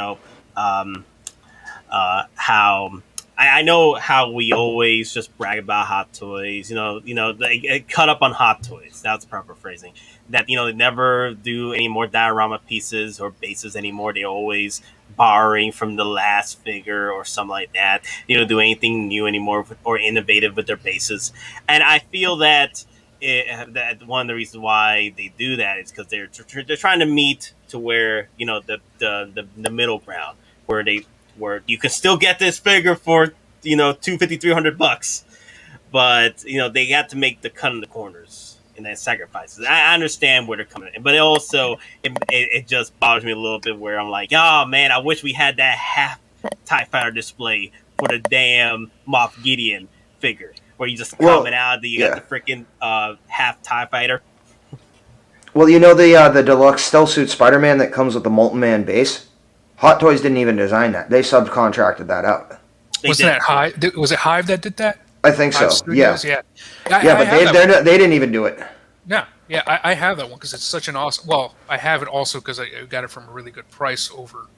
how I know how we always just brag about Hot Toys, they cut up on Hot Toys. That's the proper phrasing. That, they never do any more diorama pieces or bases anymore. They're always borrowing from the last figure or something like that. They don't do anything new anymore or innovative with their bases. And I feel that that one of the reasons why they do that is because they're trying to meet to where, the middle ground where you can still get this figure for, $250, $300, but, they got to make the cut in the corners and then sacrifices. I understand where they're coming in, but it just bothers me a little bit where I'm like, oh man, I wish we had that half TIE Fighter display for the damn Moff Gideon figure, where you just comment out that you got the freaking half TIE Fighter. Well, the deluxe stealth suit Spider-Man that comes with the Molten Man base? Hot Toys didn't even design that. They subcontracted that out. Wasn't that Hive? Was it Hive that did that? I think so. Studios? Yeah. But they didn't even do it. Yeah, I have that one because it's such an awesome. Well, I have it also because I got it from a really good price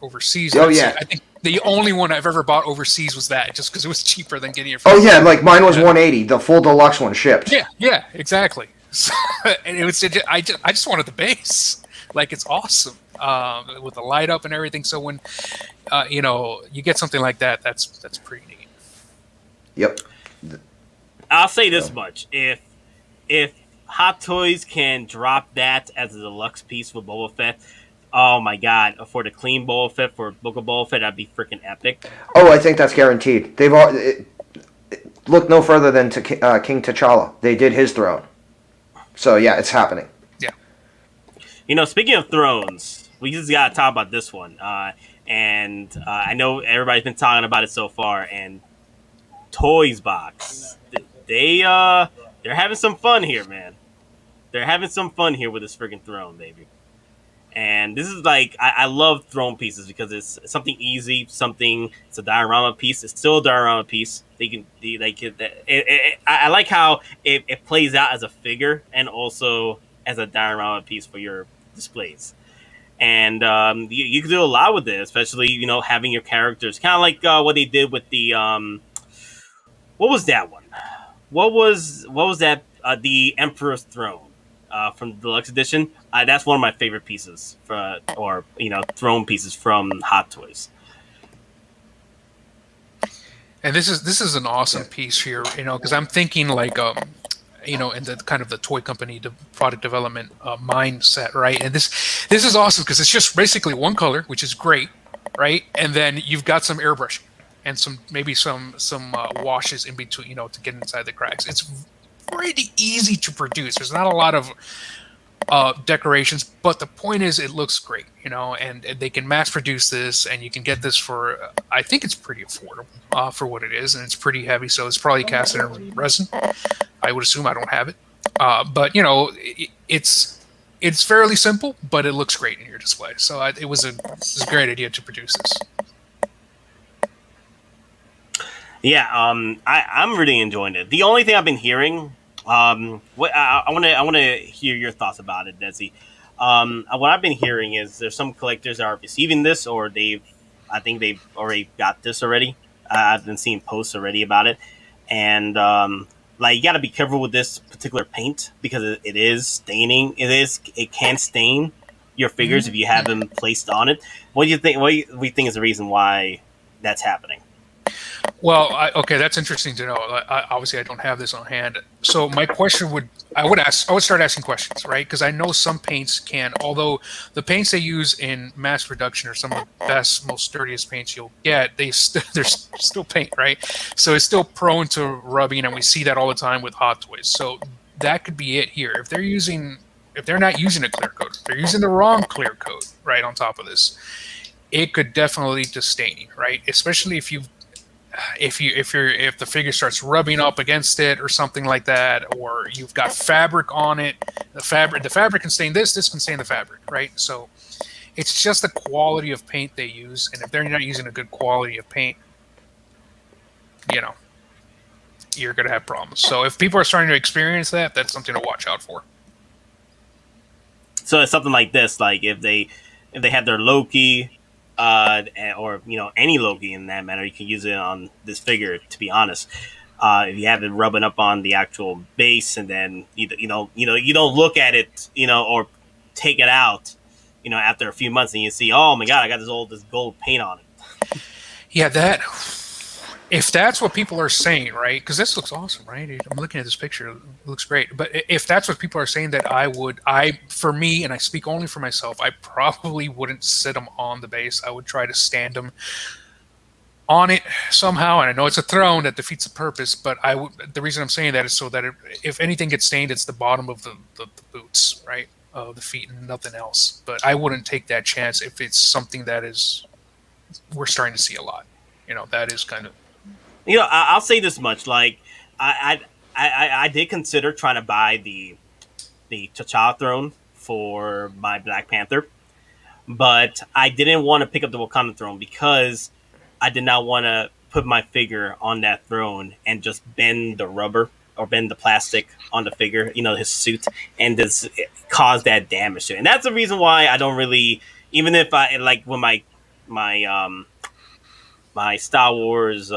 overseas. Oh yeah. I think the only one I've ever bought overseas was that, just because it was cheaper than getting it. Oh yeah, like mine was $180. The full deluxe one shipped. Yeah, exactly. So, and I just wanted the base. Like, it's awesome with the light up and everything. So when you get something like that, that's pretty neat. Yep. I'll say this much: if Hot Toys can drop that as a deluxe piece for Boba Fett, oh my god, for the clean Boba Fett, for Book of Boba Fett, that'd be freaking epic. Oh, I think that's guaranteed. They've all look no further than to King T'Challa. They did his throne, so yeah, it's happening. Yeah. Speaking of thrones, we just gotta talk about this one, and I know everybody's been talking about it so far, and Toys Box, they're having some fun here, man. They're having some fun here with this freaking throne, baby. And this is like, I love throne pieces because it's something easy, it's a diorama piece. It's still a diorama piece. I like how it plays out as a figure and also as a diorama piece for your displays. And you can do a lot with it, especially, having your characters. Kind of like what they did with the, what was that one? What was that? The Emperor's Throne from the deluxe edition. That's one of my favorite pieces throne pieces from Hot Toys. And this is an awesome piece here, because I'm thinking like in the kind of the toy company product development mindset, right? And this is awesome because it's just basically one color, which is great, right? And then you've got some airbrushing. and maybe some washes in between, to get inside the cracks. It's pretty easy to produce. There's not a lot of decorations, but the point is it looks great, and they can mass produce this, and you can get this for, I think it's pretty affordable for what it is, and it's pretty heavy, so it's probably cast in resin. I would assume. I don't have it, but it's fairly simple, but it looks great in your display. So it was a great idea to produce this. Yeah, I'm really enjoying it. The only thing I've been hearing, I want to hear your thoughts about it, Desi. What I've been hearing is there's some collectors that are receiving this, or I think they've already got this already. I've been seeing posts already about it, and you got to be careful with this particular paint because it is staining. It can stain your figures if you have them placed on it. What do you think? What do we think is the reason why that's happening? Well, okay, that's interesting to know. Obviously, I don't have this on hand. So my question I would start asking questions, right? Because I know some paints can, although the paints they use in mass production are some of the best, most sturdiest paints you'll get, they're still paint, right? So it's still prone to rubbing, and we see that all the time with Hottoys. So that could be it here. If they're not using a clear coat, if they're using the wrong clear coat, right, on top of this, it could definitely lead to staining, right? Especially if the figure starts rubbing up against it or something like that, or you've got fabric on it, the fabric can stain this can stain the fabric, right? So it's just the quality of paint they use, and if they're not using a good quality of paint, you're going to have problems. So if people are starting to experience that, that's something to watch out for. So it's something like this, like if they have their Loki, or any Loki in that matter, you can use it on this figure. To be honest, if you have it rubbing up on the actual base, and then you don't look at it, or take it out, after a few months, and you see, oh my god, I got this gold paint on it. Yeah, if that's what people are saying, right? Because this looks awesome, right? I'm looking at this picture; it looks great. But if that's what people are saying, that for me, and I speak only for myself, I probably wouldn't sit them on the base. I would try to stand them on it somehow. And I know it's a throne that defeats the purpose, but the reason I'm saying that is so that if anything gets stained, it's the bottom of the boots, right? Of the feet, and nothing else. But I wouldn't take that chance if it's something that we're starting to see a lot. That is kind of. I'll say this much: like, I did consider trying to buy the T'Challa throne for my Black Panther, but I didn't want to pick up the Wakanda throne because I did not want to put my figure on that throne and just bend the rubber or bend the plastic on the figure, his suit, and just cause that damage to it. And that's the reason why I don't really, even if I like when my Star Wars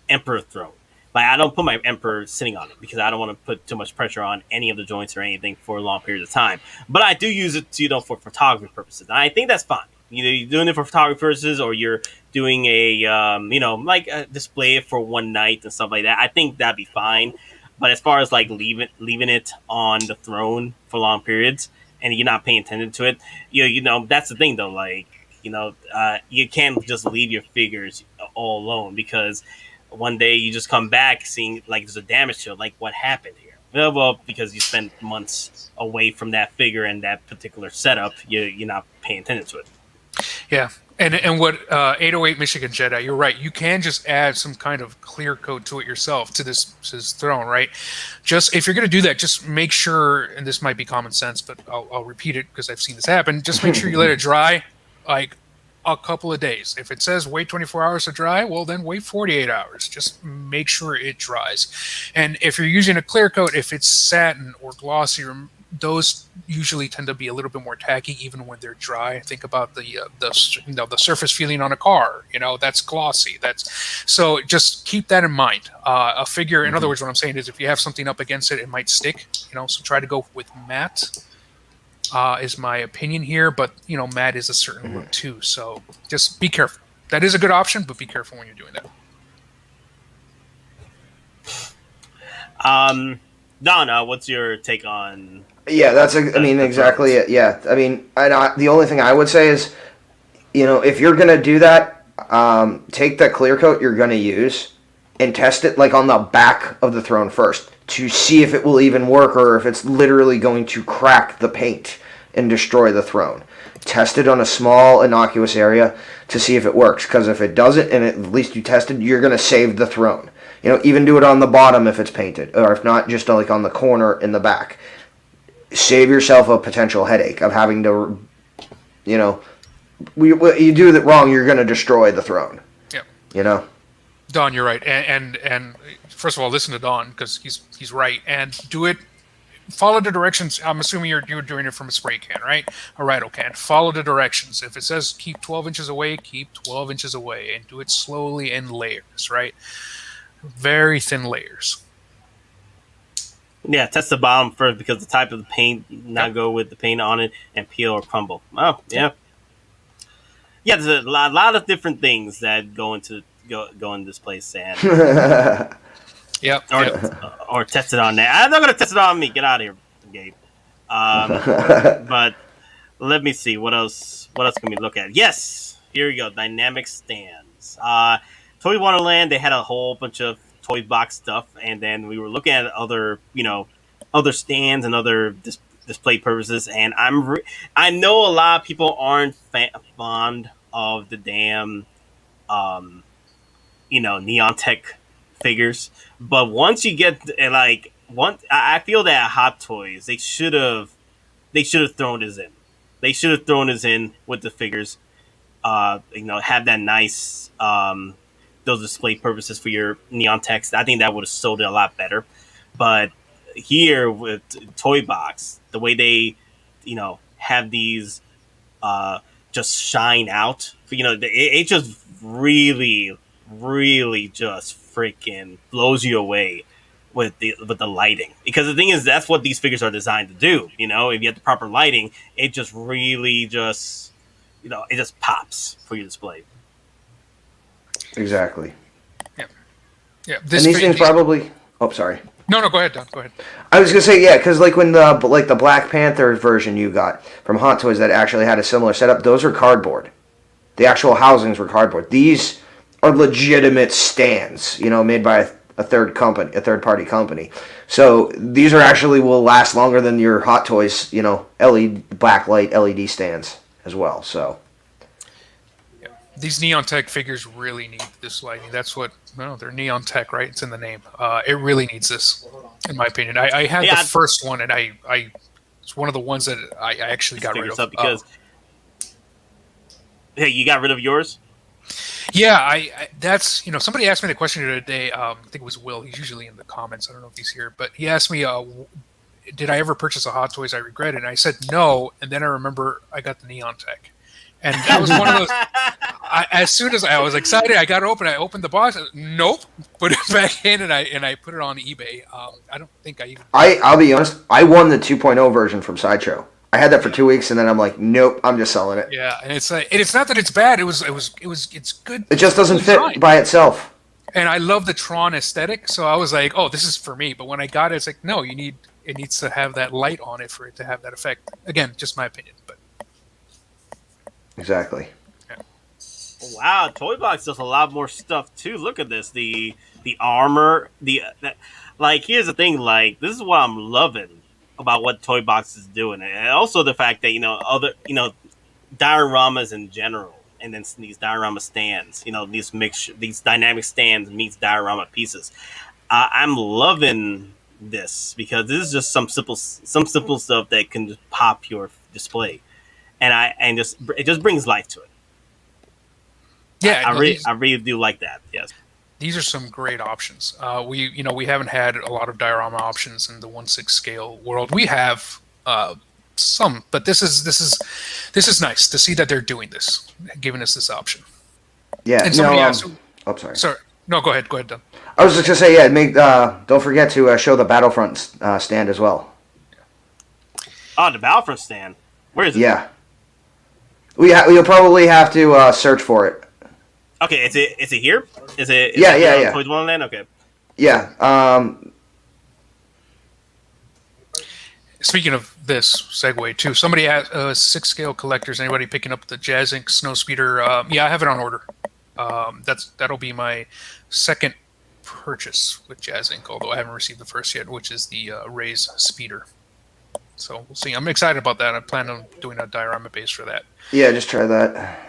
Emperor throne. Like, I don't put my Emperor sitting on it because I don't want to put too much pressure on any of the joints or anything for a long period of time. But I do use it, for photography purposes. And I think that's fine. Either you're doing it for photography purposes or you're doing a display it for one night and stuff like that. I think that'd be fine. But as far as like leaving it on the throne for long periods and you're not paying attention to it, that's the thing though. Like, you can't just leave your figures all alone because one day you just come back seeing like there's a damage to it. Like, what happened here? Well, because you spent months away from that figure and that particular setup, you're not paying attention to it. Yeah, and what 808 Michigan Jedi, you're right. You can just add some kind of clear coat to it yourself to this throne, right? Just if you're going to do that, just make sure, and this might be common sense, but I'll repeat it because I've seen this happen. Just make sure you let it dry. Like a couple of days. If it says wait 24 hours to dry, well then wait 48 hours. Just make sure it dries. And if you're using a clear coat, if it's satin or glossy, those usually tend to be a little bit more tacky even when they're dry. Think about the surface feeling on a car. That's glossy. So just keep that in mind. A figure, in other words, what I'm saying is if you have something up against it, it might stick. So try to go with matte. Is my opinion here, but matte is a certain look too, so just be careful. That is a good option, but be careful when you're doing that. Donna, what's your take on? Yeah, exactly it. Yeah, the only thing I would say is, if you're gonna do that, take that clear coat you're going to use and test it like on the back of the throne first to see if it will even work or if it's literally going to crack the paint and destroy the throne. Test it on a small innocuous area to see if it works, because if it doesn't and at least you tested, you're going to save the throne. Even do it on the bottom if it's painted, or if not, just like on the corner in the back. Save yourself a potential headache of having to, you do that wrong, you're going to destroy the throne. Yep. Don, you're right, and first of all, listen to Don because he's right, and do it. Follow the directions. I'm assuming you're doing it from a spray can, right? A Rhino can. Follow the directions. If it says keep 12 inches away, keep 12 inches away, and do it slowly in layers, right? Very thin layers. Yeah, test the bottom first because the type of the paint not go with the paint on it and peel or crumble. Oh, yeah. Yeah, there's a lot of different things that go in this place, and Yep. or test it on that. I'm not gonna test it on me. Get out of here, Gabe. But let me see what else can we look at. Yes, here we go. Dynamic stands. Toy Wonderland. They had a whole bunch of toy box stuff, and then we were looking at other stands and other display purposes. And I know a lot of people aren't fond of the damn Neon Tech figures, but once you get I feel that Hot Toys they should have thrown this in. They should have thrown this in with the figures. Have that nice those display purposes for your Neon Techs. I think that would have sold it a lot better. But here with Toy Box, the way they have these just shine out, it just really just freaking blows you away with the lighting, because the thing is that's what these figures are designed to do. If you have the proper lighting, it just really just it just pops for your display. Exactly. Yeah. And these things probably. Oh, sorry. No, go ahead, Don. Go ahead. I was gonna say because when the Black Panther version you got from Hot Toys that actually had a similar setup, those were cardboard. The actual housings were cardboard. These are legitimate stands, made by a third party company. So these will last longer than your Hot Toys, LED backlight LED stands as well. So these Neon Tech figures really need this lighting. That's what they're Neon Tech, right? It's in the name. It really needs this, in my opinion. I had the first one, and it's one of the ones that I actually got rid of because. Hey, you got rid of yours? Yeah, I that's somebody asked me the question the other day. I think it was Will. He's usually in the comments. I don't know if he's here, but he asked me, "Did I ever purchase a Hot Toys I regret it?" And I said no, and then I remember I got the Neon Tech, and that was one of those. As soon as I was excited, I got it open. I opened the box. Nope, put it back in, and I put it on eBay. I don't think I even. I'll be honest. I won the 2.0 version from Sideshow. I had that for 2 weeks, and then I'm like, nope, I'm just selling it. Yeah, and it's not that it's bad. It's good. It just doesn't fit by itself. And I love the Tron aesthetic, so I was like, oh, this is for me. But when I got it, it's like, no, it needs to have that light on it for it to have that effect. Again, just my opinion, but exactly. Yeah. Wow, Toy Box does a lot more stuff too. Look at this, the armor, here's the thing, this is what I'm loving about what Toy Box is doing, and also the fact that other dioramas in general, and then these diorama stands, these dynamic stands meets diorama pieces. I'm loving this because this is just some simple stuff that can just pop your display, and it just brings life to it. Yeah, I really do like that. Yes. These are some great options. We haven't had a lot of diorama options in the 1/6 scale world. We have some, but this is nice to see that they're doing this, giving us this option. Yeah. And somebody asked. Sorry. Sorry. No, go ahead, Don. I was just gonna say, don't forget to show the Battlefront stand as well. Oh, the Battlefront stand. Where is it? Yeah. You'll probably have to search for it. Okay, is it here? Is it? Yeah. Toys Wonderland? Okay. Yeah. Speaking of this segue too, somebody asked 6 scale collectors. Anybody picking up the Jazz Inc. Snowspeeder? Yeah, I have it on order. That'll be my second purchase with Jazz Inc. Although I haven't received the first yet, which is the Ray's Speeder. So we'll see. I'm excited about that. I plan on doing a diorama base for that. Yeah, just try that.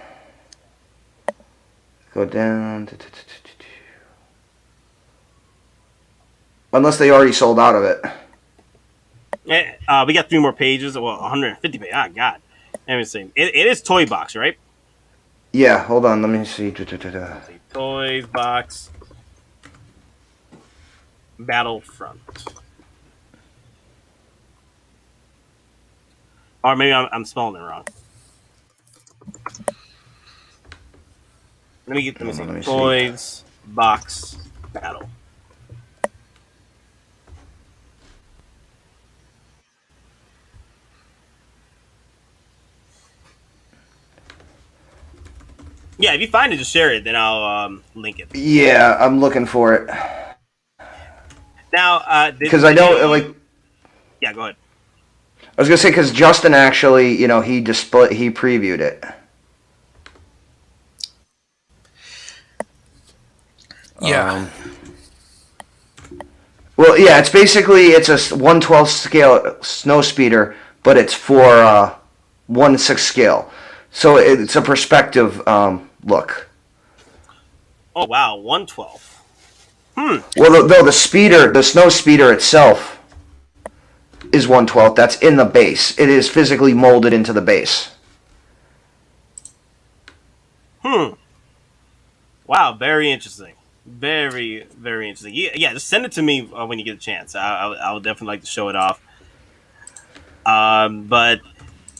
Go down. Unless they already sold out of it. We got 3 more pages. Well, 150 pages. Ah, God. Let me see. It is Toy Box, right? Yeah, hold on. Let me see. Toys Box. Battlefront. Or maybe I'm spelling it wrong. Let me see. Toys Box Battle. Yeah, if you find it, just share it. Then I'll link it. Yeah, I'm looking for it. Now, because I know, like, yeah, go ahead. I was gonna say because Justin actually, he previewed it. Yeah. Well, yeah, it's basically a 1/12 scale snow speeder, but it's for 1/6 scale, so it's a perspective look. Oh wow, 1/12. Well, though the snow speeder itself is 1/12. That's in the base. It is physically molded into the base. Wow, very interesting. Very, very interesting. Yeah, just send it to me when you get a chance. I would definitely like to show it off. But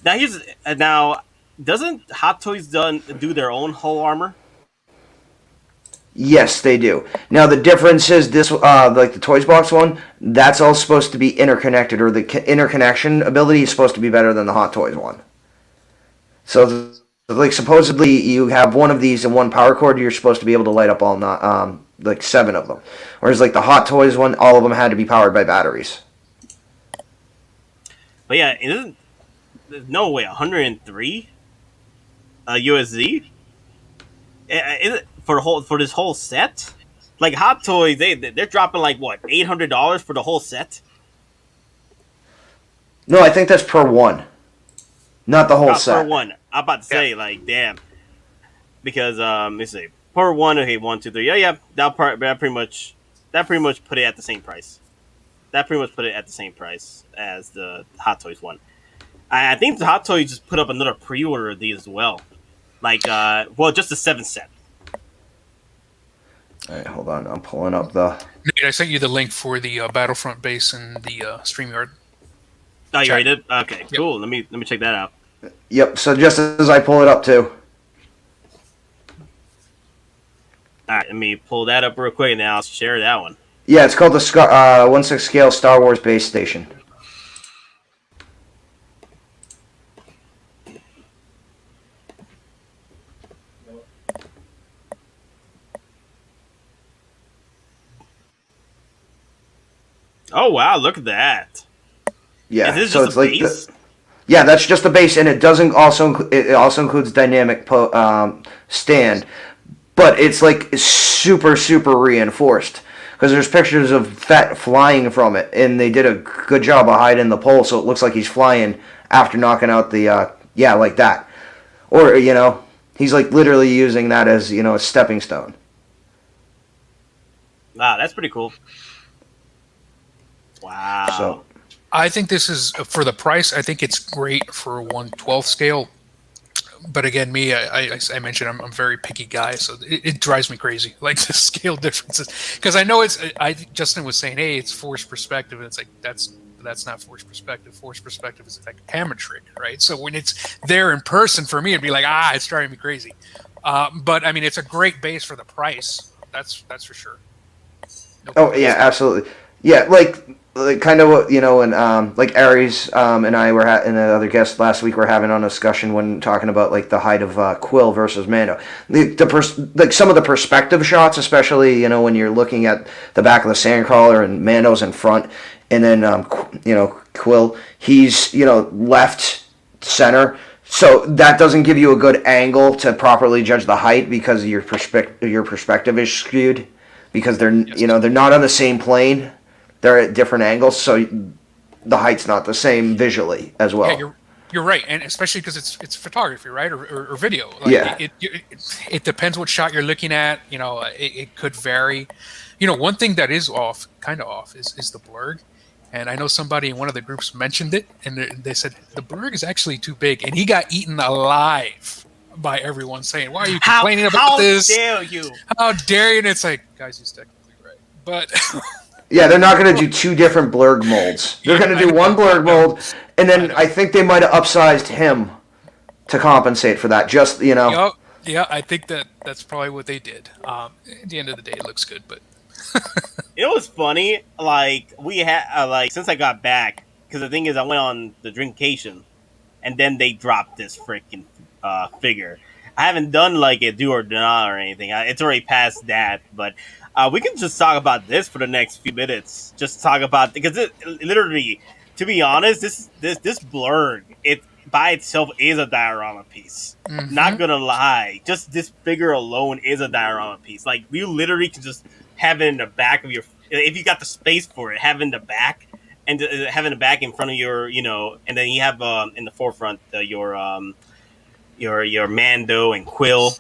now doesn't Hot Toys do their own hull armor? Yes, they do. Now the difference is this, like the Toys Box one, that's all supposed to be interconnected, or the interconnection ability is supposed to be better than the Hot Toys one. So, like supposedly you have one of these and one power cord, you're supposed to be able to light up all like 7 of them. Whereas like the Hot Toys one, all of them had to be powered by batteries. But yeah, there's no way 103 USD. Is it for this whole set? Like Hot Toys, they're dropping like what, $800 for the whole set? No, I think that's per one, not the whole set. Per one. I'm about to say like damn, because let's see, per one. Okay, 1, 2, 3. Yeah. That pretty much put it at the same price. That pretty much put it at the same price as the Hot Toys one. I think the Hot Toys just put up another pre-order of these as well. Like, just the 7 set. All right, hold on. I'm pulling up the... Nate, I sent you the link for the Battlefront base and the StreamYard. Oh, you already did? Okay, yep. Cool. Let me check that out. Yep, so just as I pull it up, too. All right, let me pull that up real quick, and then I'll share that one. Yeah, it's called the 1/6 scale Star Wars base station. Oh wow! Look at that. Yeah, is this so just it's a base? Yeah, that's just the base, and it doesn't also it also includes dynamic stand, but it's like super reinforced because there's pictures of Fett flying from it, and they did a good job of hiding the pole, so it looks like he's flying after knocking out the like that, or he's like literally using that as a stepping stone. Wow, that's pretty cool. Wow. So I think this is, for the price, I think it's great for 1/12 scale. But again, me, I mentioned I'm a very picky guy, so it drives me crazy, like the scale differences. Because I know Justin was saying, hey, it's forced perspective, and it's like, that's not forced perspective. Forced perspective is like a camera trick, right? So when it's there in person, for me, it'd be like, it's driving me crazy. But I mean, it's a great base for the price. That's for sure. Yeah, absolutely. Yeah, like kind of what and like Aries and I were and the other guest last week were having on a discussion when talking about like the height of Quill versus Mando. Like some of the perspective shots, especially when you're looking at the back of the Sandcrawler and Mando's in front, and then Quill, he's left center. So that doesn't give you a good angle to properly judge the height because your perspective is skewed because they're they're not on the same plane. They're at different angles, so the height's not the same visually as well. Yeah, you're right, and especially because it's photography, right, or video. Like Yeah. it depends what shot you're looking at. It could vary. One thing that is kind of off, is the blurg. And I know somebody in one of the groups mentioned it, and they said the blurg is actually too big, and he got eaten alive by everyone saying, "Why are you complaining about this? How dare you? How dare you?" And it's like, guys, he's technically right, but Yeah, they're not going to do two different blurg molds. They're going to do one blurg mold, and then I think they might have upsized him to compensate for that. Just yeah, I think that's probably what they did. At the end of the day, it looks good, but It was funny. Like we had since I got back, because the thing is, I went on the drinkcation, and then they dropped this freaking figure. I haven't done like a do or not or anything. It's already past that, but we can just talk about this for the next few minutes. Just talk about because it literally, to be honest, this blurg it by itself is a diorama piece. Mhm. Not gonna lie, just this figure alone is a diorama piece. Like you literally can just have it in the back of your, if you got the space for it, have it in the back and having the back in front of your, and then you have in the forefront your Mando and Quill.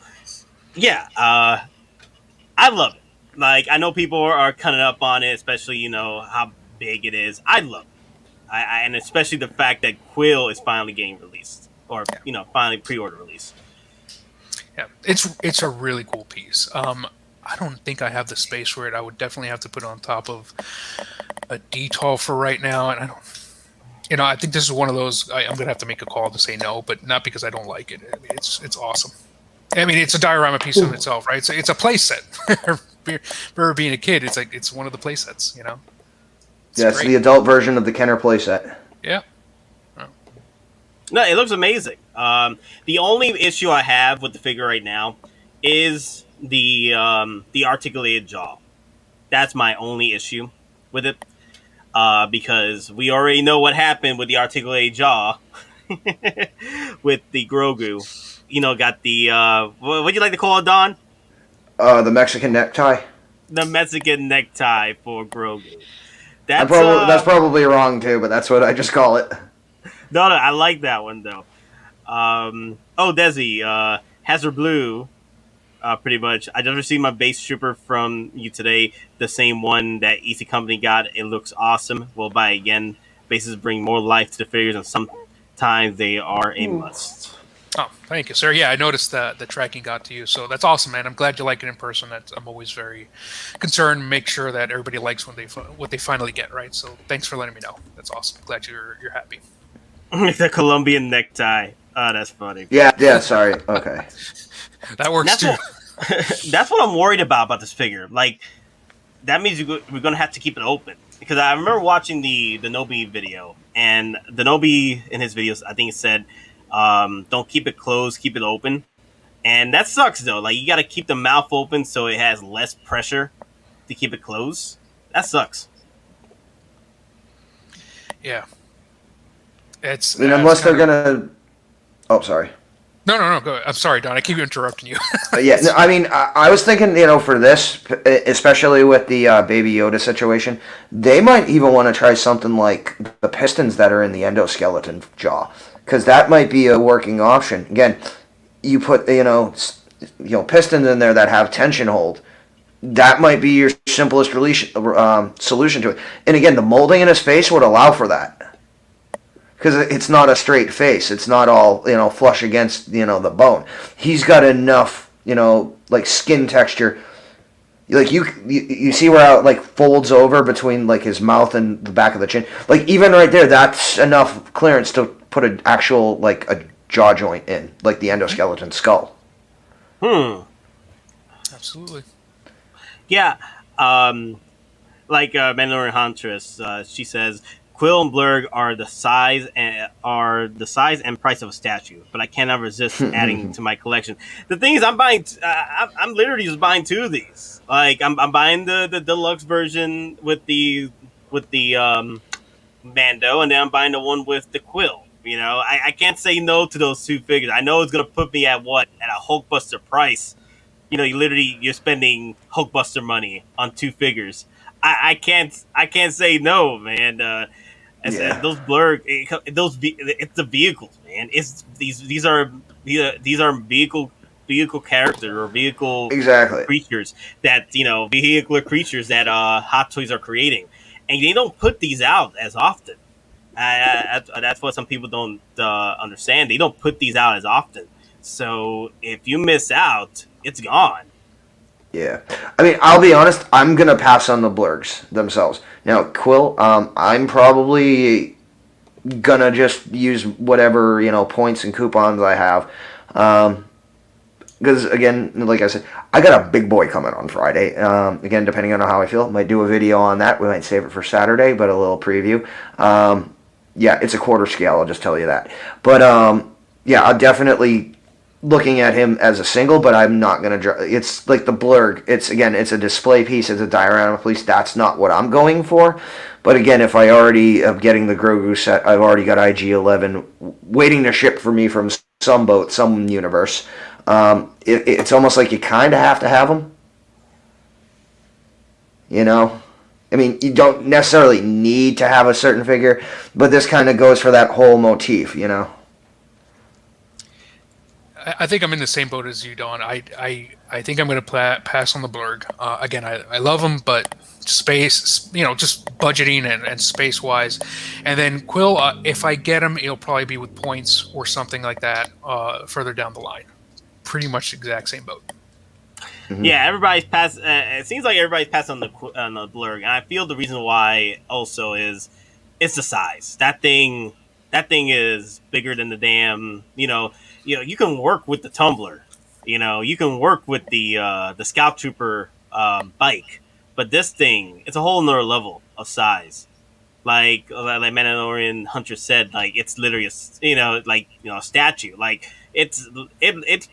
Yeah, I love it. Like I know people are cutting up on it, especially how big it is. I love it, and especially the fact that Quill is finally getting released, or finally pre-order release. yeah, it's a really cool piece. I don't think I have the space for it. I would definitely have to put it on top of a DTOL for right now, and I don't. I think this is one of those. I'm gonna have to make a call to say no, but not because I don't like it. I mean, it's awesome. I mean, it's a diorama piece in itself, right? It's a play set. For being a kid, it's one of the play sets. It's the adult version of the Kenner playset. Yeah. No, it looks amazing. The only issue I have with the figure right now is the articulated jaw. That's my only issue with it, because we already know what happened with the articulated jaw with the Grogu. Got the what would you like to call it, Don? The Mexican necktie. The Mexican necktie for Grogu. That's probably wrong too, but that's what I just call it. No, I like that one though. Desi, Hazard Blue. Pretty much. I just received my base trooper from you today. The same one that Easy Company got. It looks awesome. We'll buy again. Bases bring more life to the figures, and sometimes they are a must. Oh, thank you, sir. Yeah, I noticed that the tracking got to you, so that's awesome, man. I'm glad you like it in person. I'm always very concerned, make sure that everybody likes what they finally get, right? So thanks for letting me know. That's awesome. Glad you're happy. The Colombian necktie. Oh, that's funny. Yeah. Sorry. Okay. That works too. That's what I'm worried about this figure. Like, that means we're gonna have to keep it open, because I remember watching the Nobi video, and the Nobi in his videos, I think it said, don't keep it closed, keep it open. And that sucks though. Like, you got to keep the mouth open so it has less pressure to keep it closed. That sucks. Yeah. It's unless they're gonna. Oh, sorry. No. Go ahead. I'm sorry, Don. I keep interrupting you. I mean, I was thinking, for this, especially with the Baby Yoda situation, they might even want to try something like the pistons that are in the endoskeleton jaw, because that might be a working option. Again, you put pistons in there that have tension hold. That might be your simplest solution to it. And again, the molding in his face would allow for that. Because it's not a straight face. It's not all, flush against, the bone. He's got enough, skin texture. Like, you see where it, folds over between, his mouth and the back of the chin. Like, even right there, that's enough clearance to put an actual, a jaw joint in. Like the endoskeleton skull. Absolutely. Yeah. Mandalorian Huntress, she says, Quill and Blurg are the size and price of a statue, but I cannot resist adding to my collection. The thing is, I'm literally just buying two of these. Like, I'm buying the deluxe version with the Mando, and then I'm buying the one with the Quill, You know, I can't say no to those two figures. I know it's gonna put me at what at a Hulkbuster price. You know, you're spending Hulkbuster money on two figures. I can't say no, man. As those blur, it's the vehicles, man. It's these are vehicle characters or vehicle Exactly. creatures that vehicular creatures that Hot Toys are creating, and they don't put these out as often. That's what some people don't understand. They don't put these out as often. So if you miss out, it's gone. Yeah. I mean, I'll be honest, I'm going to pass on the blurgs themselves. Now, Quill, I'm probably going to just use whatever, points and coupons I have. Because, again, like I said, I got a big boy coming on Friday. Again, depending on how I feel, might do a video on that. We might save it for Saturday, but a little preview. Yeah, it's a quarter scale, I'll just tell you that. But, yeah, I'll definitely looking at him as a single, but I'm not going to... It's like the blurg. It's a display piece. It's a diorama piece. That's not what I'm going for. But again, if I already am getting the Grogu set, I've already got IG-11 waiting to ship for me from some boat, some universe. It's almost like you kind of have to have them. I mean, you don't necessarily need to have a certain figure, but this kind of goes for that whole motif, I think I'm in the same boat as you, Don. I think I'm going to pass on the blurg. Again, I love them, but space, just budgeting and space wise. And then Quill, if I get him, it'll probably be with points or something like that further down the line. Pretty much the exact same boat. Mm-hmm. Yeah, everybody's passed. It seems like everybody's passed on the blurg, and I feel the reason why also is it's the size. That thing is bigger than the damn. You can work with the tumbler. You can work with the Scout Trooper bike, but this thing, it's a whole nother level of size. Like Mandalorian Hunter said, like it's literally a statue. Like it's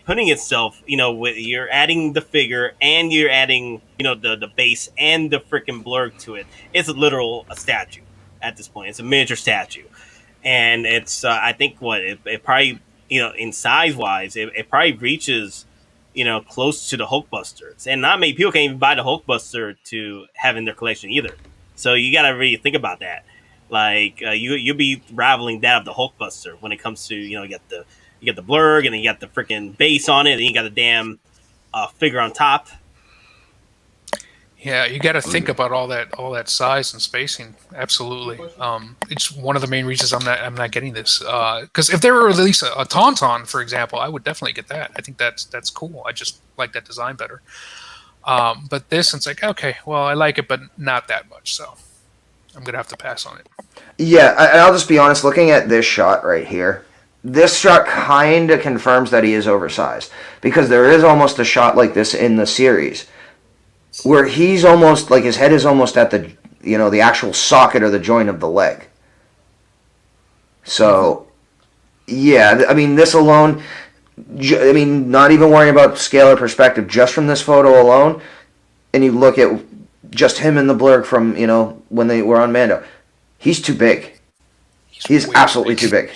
putting itself, with you're adding the figure and you're adding, the base and the freaking blurg to it. It's a statue at this point. It's a miniature statue, and it's I think it probably in size wise it probably reaches close to the Hulkbusters, and not many people can even buy the Hulkbuster to have in their collection either. So you gotta really think about that. Like you'll be rivaling that of the Hulkbuster when it comes to you get the blurg, and then you got the freaking base on it, and you got the damn figure on top. Yeah, you got to think about all that size and spacing. Absolutely, it's one of the main reasons I'm not getting this. Because if they were release a Tauntaun, for example, I would definitely get that. I think that's cool. I just like that design better. But this, it's like, okay, well, I like it, but not that much. So I'm gonna have to pass on it. Yeah, I'll just be honest. Looking at this shot right here, this shot kind of confirms that he is oversized, because there is almost a shot like this in the series where he's almost like his head is almost at the the actual socket or the joint of the leg. So yeah, I mean this alone, not even worrying about scale or perspective, just from this photo alone, and you look at just him and the blurg from when they were on Mando, he's too big. He's absolutely too big.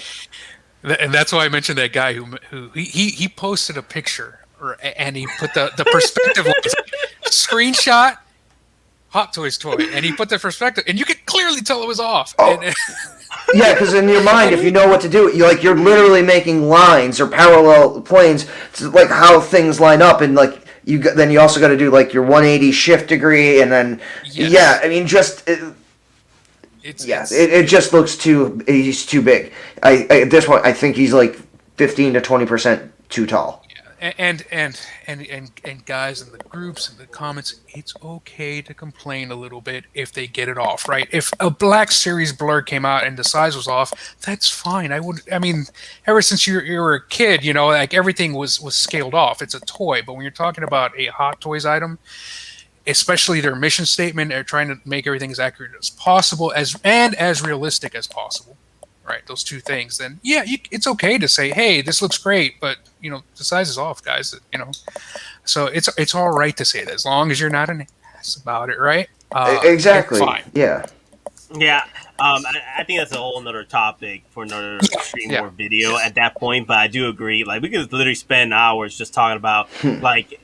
And that's why I mentioned that guy who he posted a picture and he put the perspective screenshot Hot Toys toy, and he put the perspective, and you could clearly tell it was off. Oh. Yeah, because in your mind, if you know what to do, you're literally making lines or parallel planes to like how things line up, and like then you also got to do like your 180 shift degree, and then yeah, I mean just. It just looks he's too big. At this point, I think he's like 15 to 20% too tall. Yeah. And guys in the groups and the comments, it's okay to complain a little bit if they get it off, right? If a Black Series blur came out and the size was off, that's fine. Ever since you were a kid, like everything was scaled off. It's a toy, but when you're talking about a Hot Toys item, especially their mission statement, they're trying to make everything as accurate as possible as realistic as possible, right? Those two things. Then yeah, it's okay to say, hey, this looks great, but the size is off, guys. So it's all right to say that as long as you're not an ass about it, right? Exactly. Fine. Yeah. Yeah. I think that's a whole another topic for another stream Yeah. or video at that point. But I do agree. Like we could literally spend hours just talking about like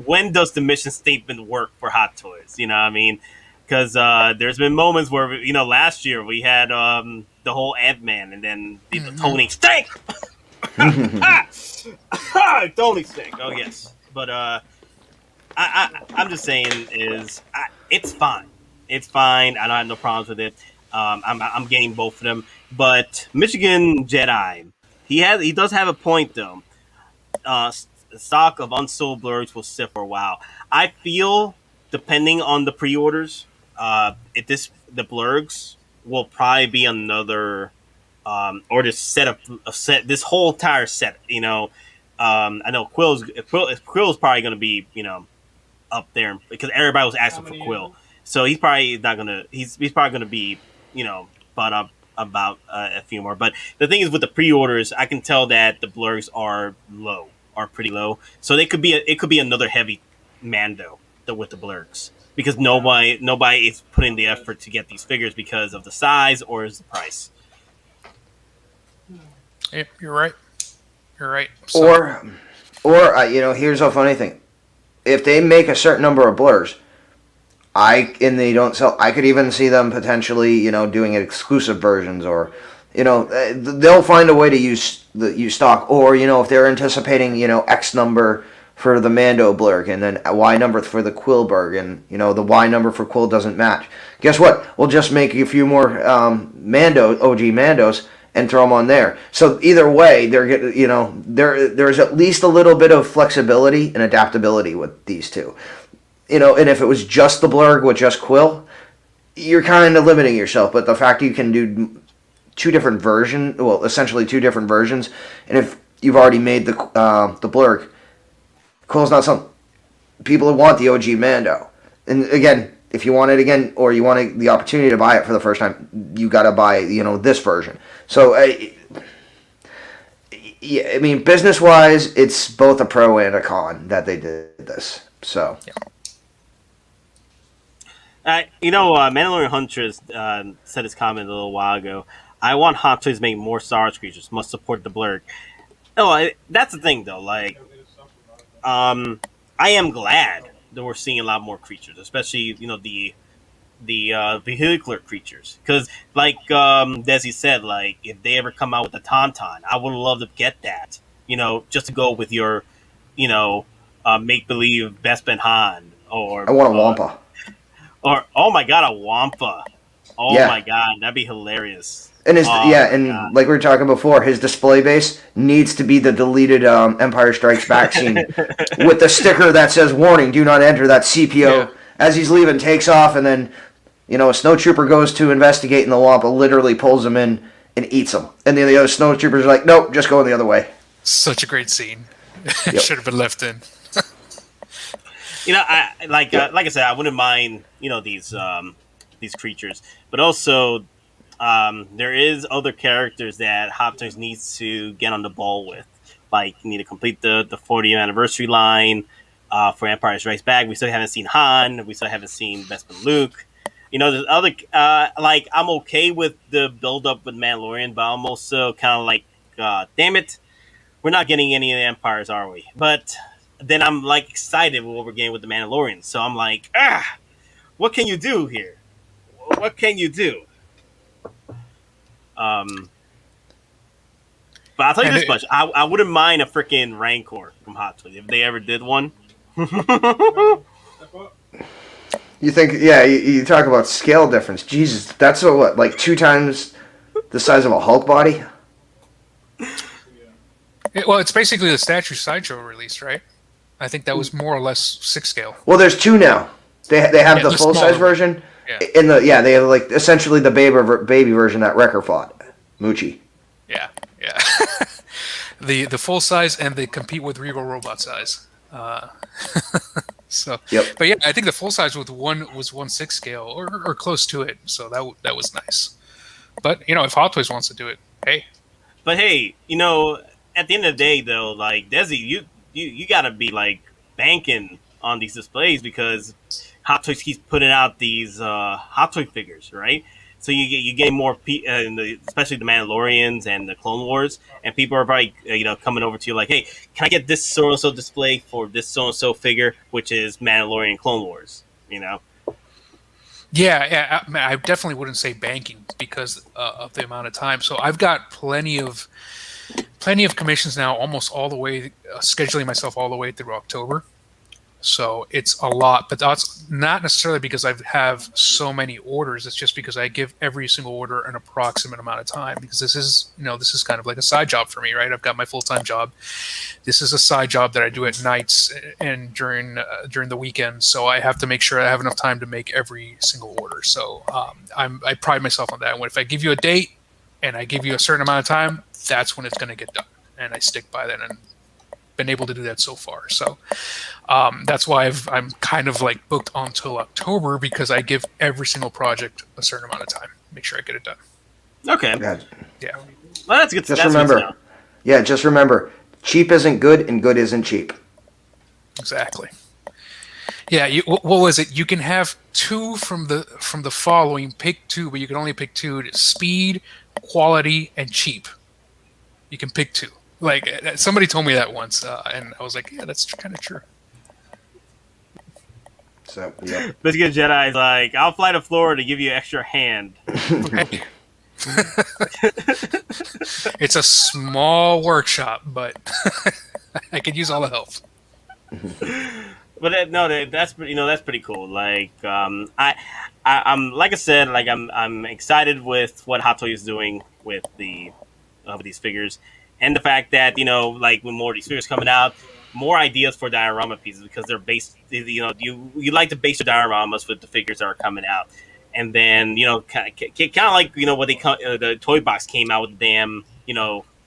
when does the mission statement work for Hot Toys? You know what I mean? Because there's been moments where last year we had the whole Ant-Man and then the Tony stink. Tony stink. Oh yes, but I'm just saying it's fine. It's fine. I don't have no problems with it. I'm getting both of them. But Michigan Jedi, he does have a point though. Stock of unsold blurs will sit for a while. I feel depending on the pre-orders, the blurgs will probably be another or this set this whole entire set. I know Quill's probably going to be up there because everybody was asking for Quill. So he's probably not gonna. He's probably gonna be, brought up about a few more. But the thing is, with the pre-orders, I can tell that the blurs are pretty low. So it could be another heavy Mando with the blurs because nobody is putting the effort to get these figures because of the size or is the price. Yeah, you're right. You're right. Or here's a funny thing: if they make a certain number of blurs. They don't sell. I could even see them potentially, doing exclusive versions, or, they'll find a way to use stock, or if they're anticipating, X number for the Mando blurg, and then a Y number for the Quillberg, and the Y number for Quill doesn't match. Guess what? We'll just make a few more OG Mandos and throw them on there. So either way, there's at least a little bit of flexibility and adaptability with these two. And if it was just the blurg with just Quill, you're kind of limiting yourself. But the fact you can do essentially two different versions, and if you've already made the blurg, Quill's not something people want the OG Mando. And again, if you want it again, or you want the opportunity to buy it for the first time, you got to buy this version. So business wise, it's both a pro and a con that they did this. So. Yeah. Mandalorian Huntress said his comment a little while ago. I want Hot Toys to make more Star Wars creatures. Must support the blurg. That's the thing, though. Like, I am glad that we're seeing a lot more creatures, especially the vehicular creatures. Because, like Desi said, like if they ever come out with a Tauntaun, I would love to get that. Just to go with your, make believe Bespin Han or I want a Wampa. Or oh my god, a Wampa! Oh yeah. My god, that'd be hilarious. And like we were talking before, his display base needs to be the deleted Empire Strikes Back scene with the sticker that says "Warning: Do not enter." That CPO as he's leaving takes off, and then a snowtrooper goes to investigate, and the Wampa literally pulls him in and eats him. And then the other snowtroopers are like, "Nope, just going the other way." Such a great scene. It should have been left in. Like I said, I wouldn't mind these creatures, but also there is other characters that Hot Toys needs to get on the ball with. Like you need to complete the 40th anniversary line for Empire Strikes Back. We still haven't seen Han. We still haven't seen Bespin Luke. There's other like I'm okay with the build up with Mandalorian, but I'm also kind of like, damn it, we're not getting any of the Empires, are we? But then I'm like excited with what we're getting with the Mandalorian. So I'm like, what can you do here? What can you do? But I'll tell you this much: I wouldn't mind a freaking Rancor from Hot Toys if they ever did one. You think? Yeah, you talk about scale difference. Jesus, that's like 2 times the size of a Hulk body. It's basically the statue Sideshow release, right? I think that was more or less 6 scale. Well, there's 2 now. They have the full size version. Yeah. They have like essentially the baby version that Wrecker fought, Moochie. Yeah. the full size, and they compete with Regal Robot size. So, yep. But yeah, I think the full size was 1/6 scale or close to it. So that was nice. But if Hot Toys wants to do it, hey. But hey, at the end of the day, though, like Desi, you gotta be like banking on these displays because Hot Toys keeps putting out these Hot Toy figures, right? So you get more, especially the Mandalorians and the Clone Wars, and people are probably coming over to you like, hey, can I get this so and so display for this so and so figure, which is Mandalorian Clone Wars, Yeah, I definitely wouldn't say banking because of the amount of time. So I've got plenty of commissions now, almost all the way, scheduling myself all the way through October. So it's a lot, but that's not necessarily because I have so many orders. It's just because I give every single order an approximate amount of time, because this is kind of like a side job for me, right? I've got my full-time job. This is a side job that I do at nights and during the weekend. So I have to make sure I have enough time to make every single order. So I pride myself on that. And if I give you a date and I give you a certain amount of time, that's when it's going to get done. And I stick by that and been able to do that so far. So that's why I'm kind of like booked until October, because I give every single project a certain amount of time. Make sure I get it done. Okay. Yeah. Well, that's good. Just remember. Yeah, just remember. Cheap isn't good, and good isn't cheap. Exactly. Yeah. What was it? You can have two from the following. Pick two, but you can only pick two: speed, quality, and cheap. You can pick two. Like, somebody told me that once, and I was like, yeah, that's kind of true. So, yeah. Biscuit Jedi's like, I'll fly to Florida to give you an extra hand. It's a small workshop, but I could use all the help. But that's pretty cool. Like, I'm like I said, like I'm excited with what Hottoys is doing with these figures. And the fact that, like when more of these figures coming out, more ideas for diorama pieces, because they're based, you like to base your dioramas with the figures that are coming out. And then, kind of like, what the toy box came out with the damn,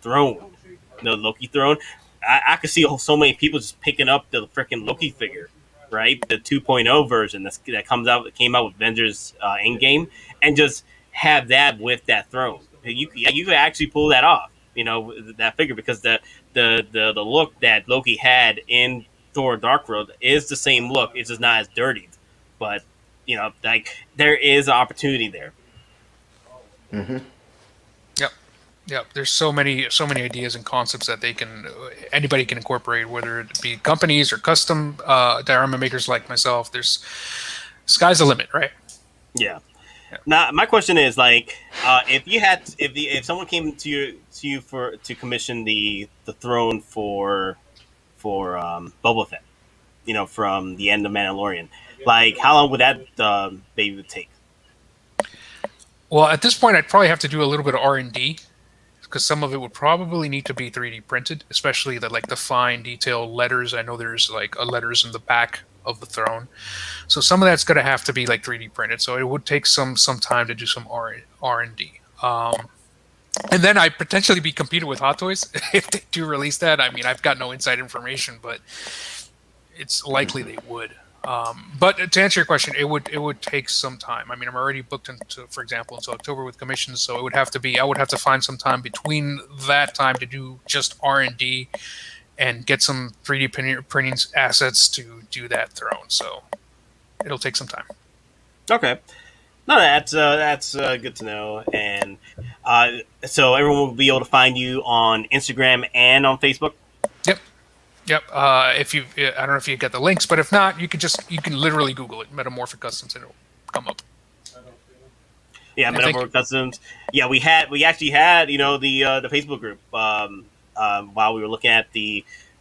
throne, the Loki throne. I could see so many people just picking up the freaking Loki figure, right? The 2.0 version that came out with Avengers EndGame, and just have that with that throne. You could actually pull that off. That figure, because the look that Loki had in Thor: Dark World is the same look. It's just not as dirty, but like there is an opportunity there. Mm-hmm. Yep. There's so many ideas and concepts that anybody can incorporate, whether it be companies or custom diorama makers like myself. There's sky's the limit, right? Yeah. Now, my question is, like, if someone came to you to commission the throne for Boba Fett, from the end of Mandalorian, like, how long would that baby take? Well, at this point, I'd probably have to do a little bit of R&D, because some of it would probably need to be 3D printed, especially the fine detail letters. I know there's like letters in the back of the throne, so some of that's going to have to be like 3D printed. So it would take some time to do some R&D, and then I'd potentially be competing with Hottoys if they do release that. I mean, I've got no inside information, but it's likely they would. But to answer your question, it would take some time. I mean, I'm already booked into October with commissions, so I would have to find some time between that time to do just R&D and get some 3D printing assets to do that throne. So it'll take some time. Okay. No, that's good to know. And so everyone will be able to find you on Instagram and on Facebook? Yep. I don't know if you get the links, but if not, you can literally Google it, Metamorphic Customs, and it'll come up. Yeah, Metamorphic Customs. Yeah, we actually had the Facebook group while we were looking at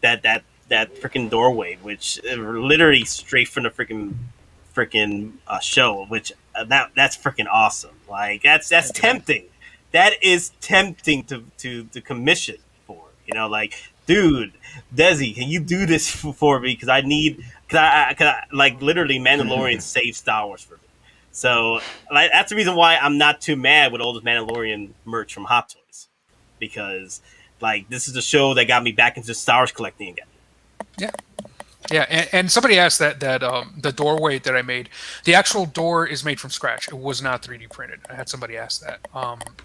that freaking doorway, which literally straight from the freaking show, which that's freaking awesome. Like that's tempting. That is tempting to commission for. Like, dude, Desi, can you do this for me? Because I like literally Mandalorian saved Star Wars for me. So that's the reason why I'm not too mad with all this Mandalorian merch from Hottoys, because like this is the show that got me back into Star Wars collecting again. Yeah, and somebody asked that the doorway that I made, the actual door is made from scratch. It was not 3D printed. I had somebody ask that.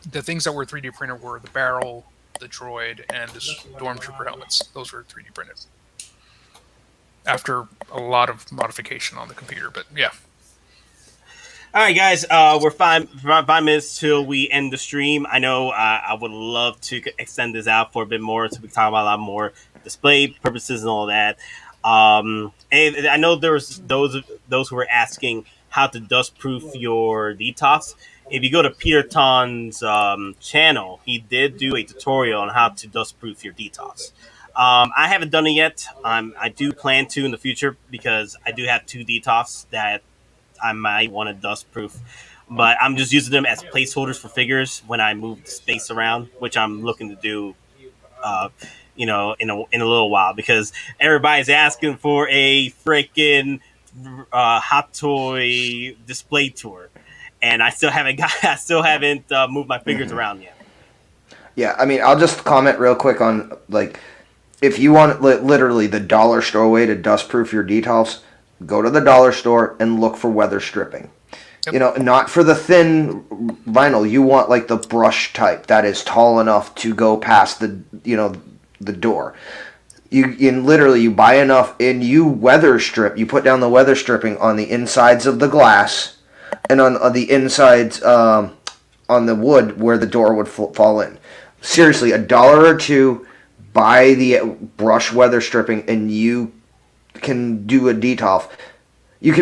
The things that were 3D printed were the barrel, the droid, and the stormtrooper helmets. Those were 3D printed after a lot of modification on the computer. But yeah. All right, guys. We're 5 minutes till we end the stream. I know I would love to extend this out for a bit more, so we can talk about a lot more display purposes and all that. And I know there was those who were asking how to dust proof your detox. If you go to Peter Ton's channel, he did do a tutorial on how to dust proof your detox. I haven't done it yet. I do plan to in the future because I do have 2 detox that I might want to dust proof, but I'm just using them as placeholders for figures when I move the space around, which I'm looking to do, uh, in a little while because everybody's asking for a freaking hot toy display tour, and I still haven't moved my figures around yet. Yeah, I mean, I'll just comment real quick on, like, if you want literally the dollar store way to dust proof your detox, go to the dollar store and look for weather stripping. Yep. You know, not for the thin vinyl. You want like the brush type that is tall enough to go past the door. You buy enough and you weather strip. You put down the weather stripping on the insides of the glass and on the insides on the wood where the door would fall in. Seriously, $1 or $2. Buy the brush weather stripping and you can do a detox. You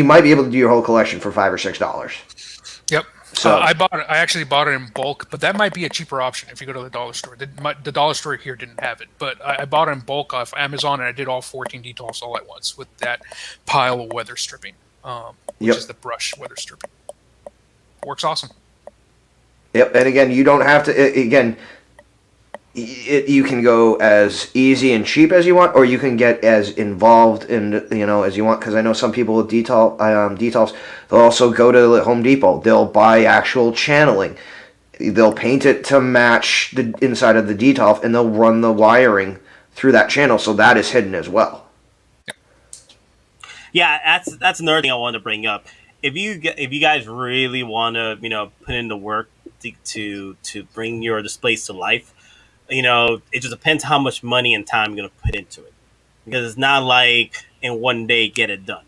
might be able to do your whole collection for $5 or $6. Yep. So I actually bought it in bulk, but that might be a cheaper option if you go to the dollar store. The dollar store here didn't have it, but I bought it in bulk off Amazon, and I did all 14 detox all at once with that pile of weather stripping, which is the brush weather stripping. Works awesome. Yep, and again, you don't have to. You can go as easy and cheap as you want, or you can get as involved as you want. Because I know some people with detox, they'll also go to Home Depot. They'll buy actual channeling. They'll paint it to match the inside of the detox, and they'll run the wiring through that channel, so that is hidden as well. Yeah, that's another thing I wanted to bring up. If you guys really want to put in the work to bring your displays to life. It just depends how much money and time you're going to put into it. Because it's not like in one day get it done.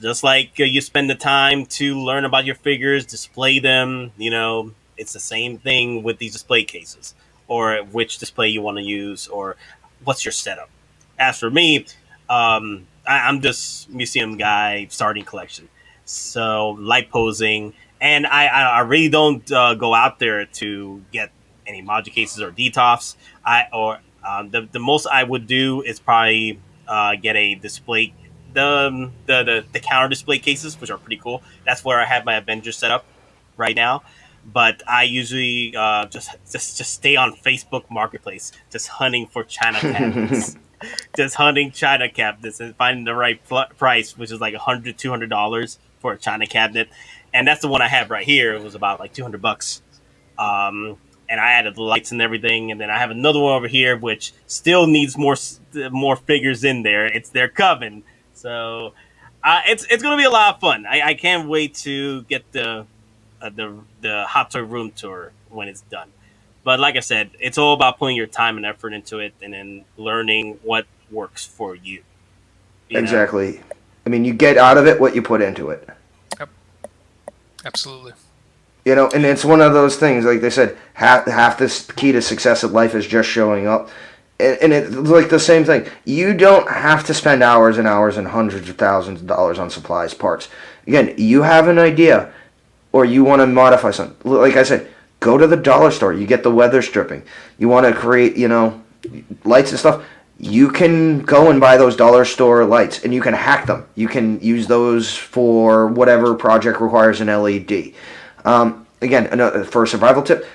Just like you spend the time to learn about your figures, display them, it's the same thing with these display cases. Or which display you want to use, or what's your setup. As for me, I'm just museum guy starting collection. So light posing. And I really don't go out there to get any module cases or detox. The most I would do is probably get a display, the counter display cases, which are pretty cool. That's where I have my Avengers set up right now. But I usually just stay on Facebook Marketplace, just hunting for China cabinets. Just hunting China cabinets and finding the right price, which is like $100, $200 for a China cabinet. And that's the one I have right here. It was about like $200. And I added the lights and everything. And then I have another one over here, which still needs more figures in there. It's their coven. So it's going to be a lot of fun. I can't wait to get the Hot Toy room tour when it's done. But like I said, it's all about putting your time and effort into it and then learning what works for you. Exactly. I mean, you get out of it what you put into it. Yep. Absolutely. And it's one of those things, like they said, half this key to success in life is just showing up. And it's like the same thing. You don't have to spend hours and hours and hundreds of thousands of dollars on supplies, parts. Again, you have an idea or you want to modify something. Like I said, go to the dollar store. You get the weather stripping. You want to create, lights and stuff. You can go and buy those dollar store lights, and you can hack them. You can use those for whatever project requires an LED. Again, for a survival tip,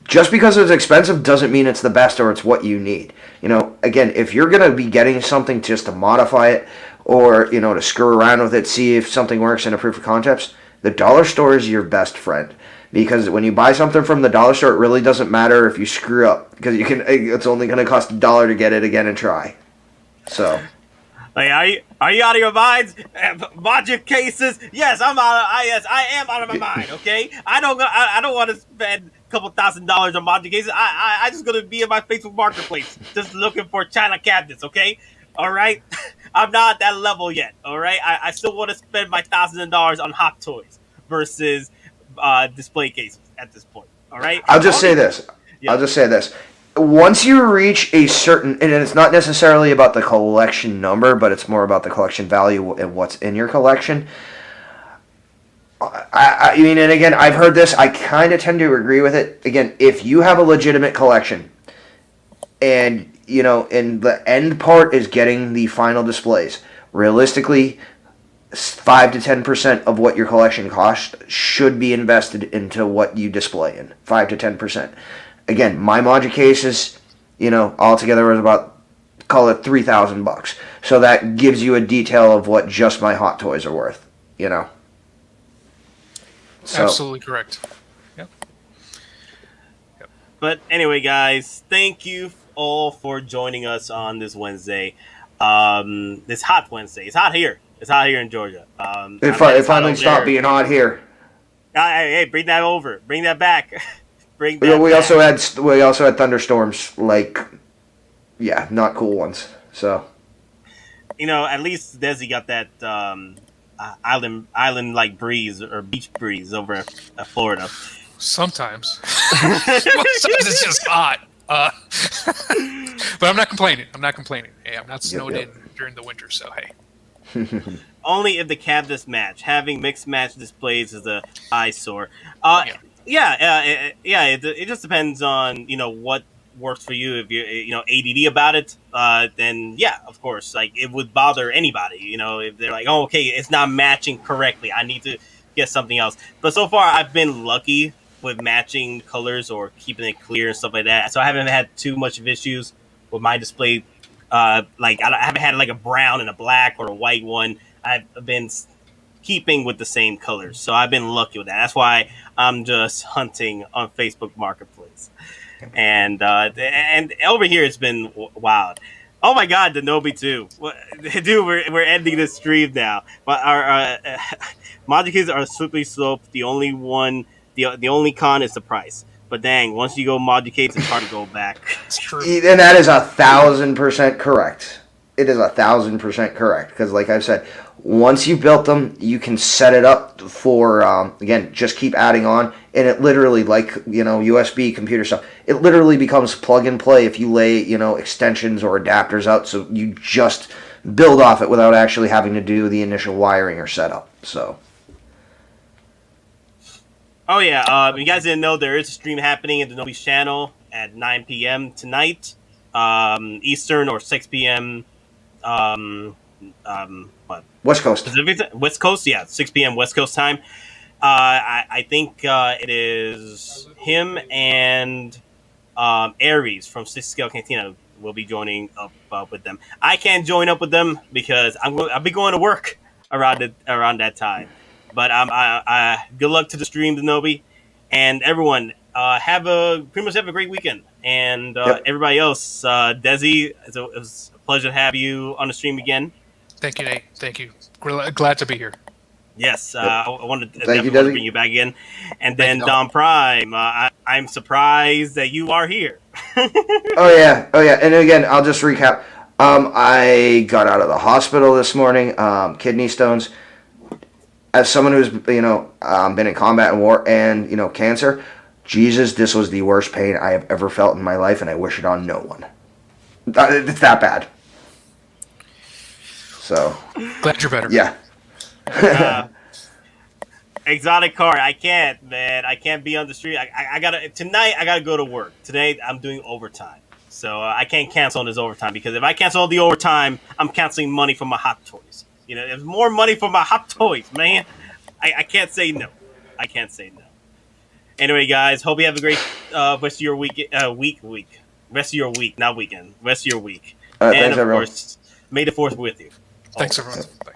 just because it's expensive doesn't mean it's the best or it's what you need. Again, if you're going to be getting something just to modify it or, to screw around with it, see if something works in a proof of concepts, the dollar store is your best friend. Because when you buy something from the dollar store, it really doesn't matter if you screw up. Because it's only going to cost $1 to get it again and try. So, like, are you out of your minds? Module cases? Yes, I am out of my mind. Okay, I don't want to spend a couple $1,000 on module cases. I just gonna be in my Facebook Marketplace, just looking for China cabinets. Okay, all right. I'm not at that level yet. All right, I still want to spend my thousands of dollars on Hot Toys versus display cases at this point. All right. I'll just say this. Yeah. I'll just say this. Once you reach a certain, and it's not necessarily about the collection number, but it's more about the collection value and what's in your collection. I mean, and again, I've heard this. I kind of tend to agree with it. Again, if you have a legitimate collection, and and the end part is getting the final displays, realistically, 5 to 10% of what your collection costs should be invested into what you display in. 5 to 10%. Again, my Modular cases, altogether was about, call it $3,000. So that gives you a detail of what just my Hot Toys are worth, So, Absolutely correct. Yep. But anyway, guys, thank you all for joining us on this Wednesday. This hot Wednesday. It's hot here. It's hot here in Georgia. It finally stopped being hot here. Hey, bring that over. Bring that back. We also had thunderstorms, not cool ones. So, at least Desi got that island like breeze or beach breeze over Florida. Sometimes. Sometimes it's just hot. But I'm not complaining. Hey, I'm not snowed in during the winter, so hey. Only if the cabinets match. Having mixed match displays is a eyesore. It just depends on what works for you. If you're ADD about it, then of course, it would bother anybody. If they're like, oh, okay, it's not matching correctly, I need to get something else. But so far, I've been lucky with matching colors or keeping it clear and stuff like that. So I haven't had too much of issues with my display. I haven't had a brown and a black or a white one. I've been keeping with the same colors, so I've been lucky with that. That's why I'm just hunting on Facebook Marketplace, and over here it's been wild. Oh my God, Denobi too, dude. We're ending this stream now, but our Modular kids are slippery slope. The only con is the price. But dang, once you go Modular cases, it's hard to go back. It's true. And that is 1,000% correct. It is 1,000% correct because, like I've said, once you built them, you can set it up for again, just keep adding on, and it literally, USB computer stuff, it literally becomes plug and play if you lay extensions or adapters out, so you just build off it without actually having to do the initial wiring or setup. So. Oh yeah, you guys didn't know there is a stream happening in Denobi's channel at 9 p.m. tonight, Eastern, or 6 p.m. West Coast. West Coast, 6 p.m. West Coast time. I think it is him and Aries from 6 Scale Cantina will be joining up with them. I can't join up with them because I'll be going to work around that time. But good luck to the stream, Denobi, and everyone. Pretty much have a great weekend, and everybody else. Desi, it was a pleasure to have you on the stream again. Thank you, Nate. Thank you. Glad to be here. Yes, I wanted to Thank you, bring you back again, and then Dom Prime. I'm surprised that you are here. Oh yeah, and again, I'll just recap. I got out of the hospital this morning, kidney stones. As someone who's been in combat and war and cancer, Jesus, this was the worst pain I have ever felt in my life, and I wish it on no one. It's that bad. So glad you're better. Yeah. Exotic card. I can't, man. I can't be on the street. I gotta go to work. Today I'm doing overtime, so I can't cancel on this overtime because if I cancel the overtime, I'm canceling money for my Hot Toys. There's more money for my Hot Toys, man. I can't say no. I can't say no. Anyway, guys, hope you have a great rest of your week. Rest of your week, not weekend. Rest of your week. Thanks, and of everyone. course, may the force be with you. Thanks, everyone. Bye.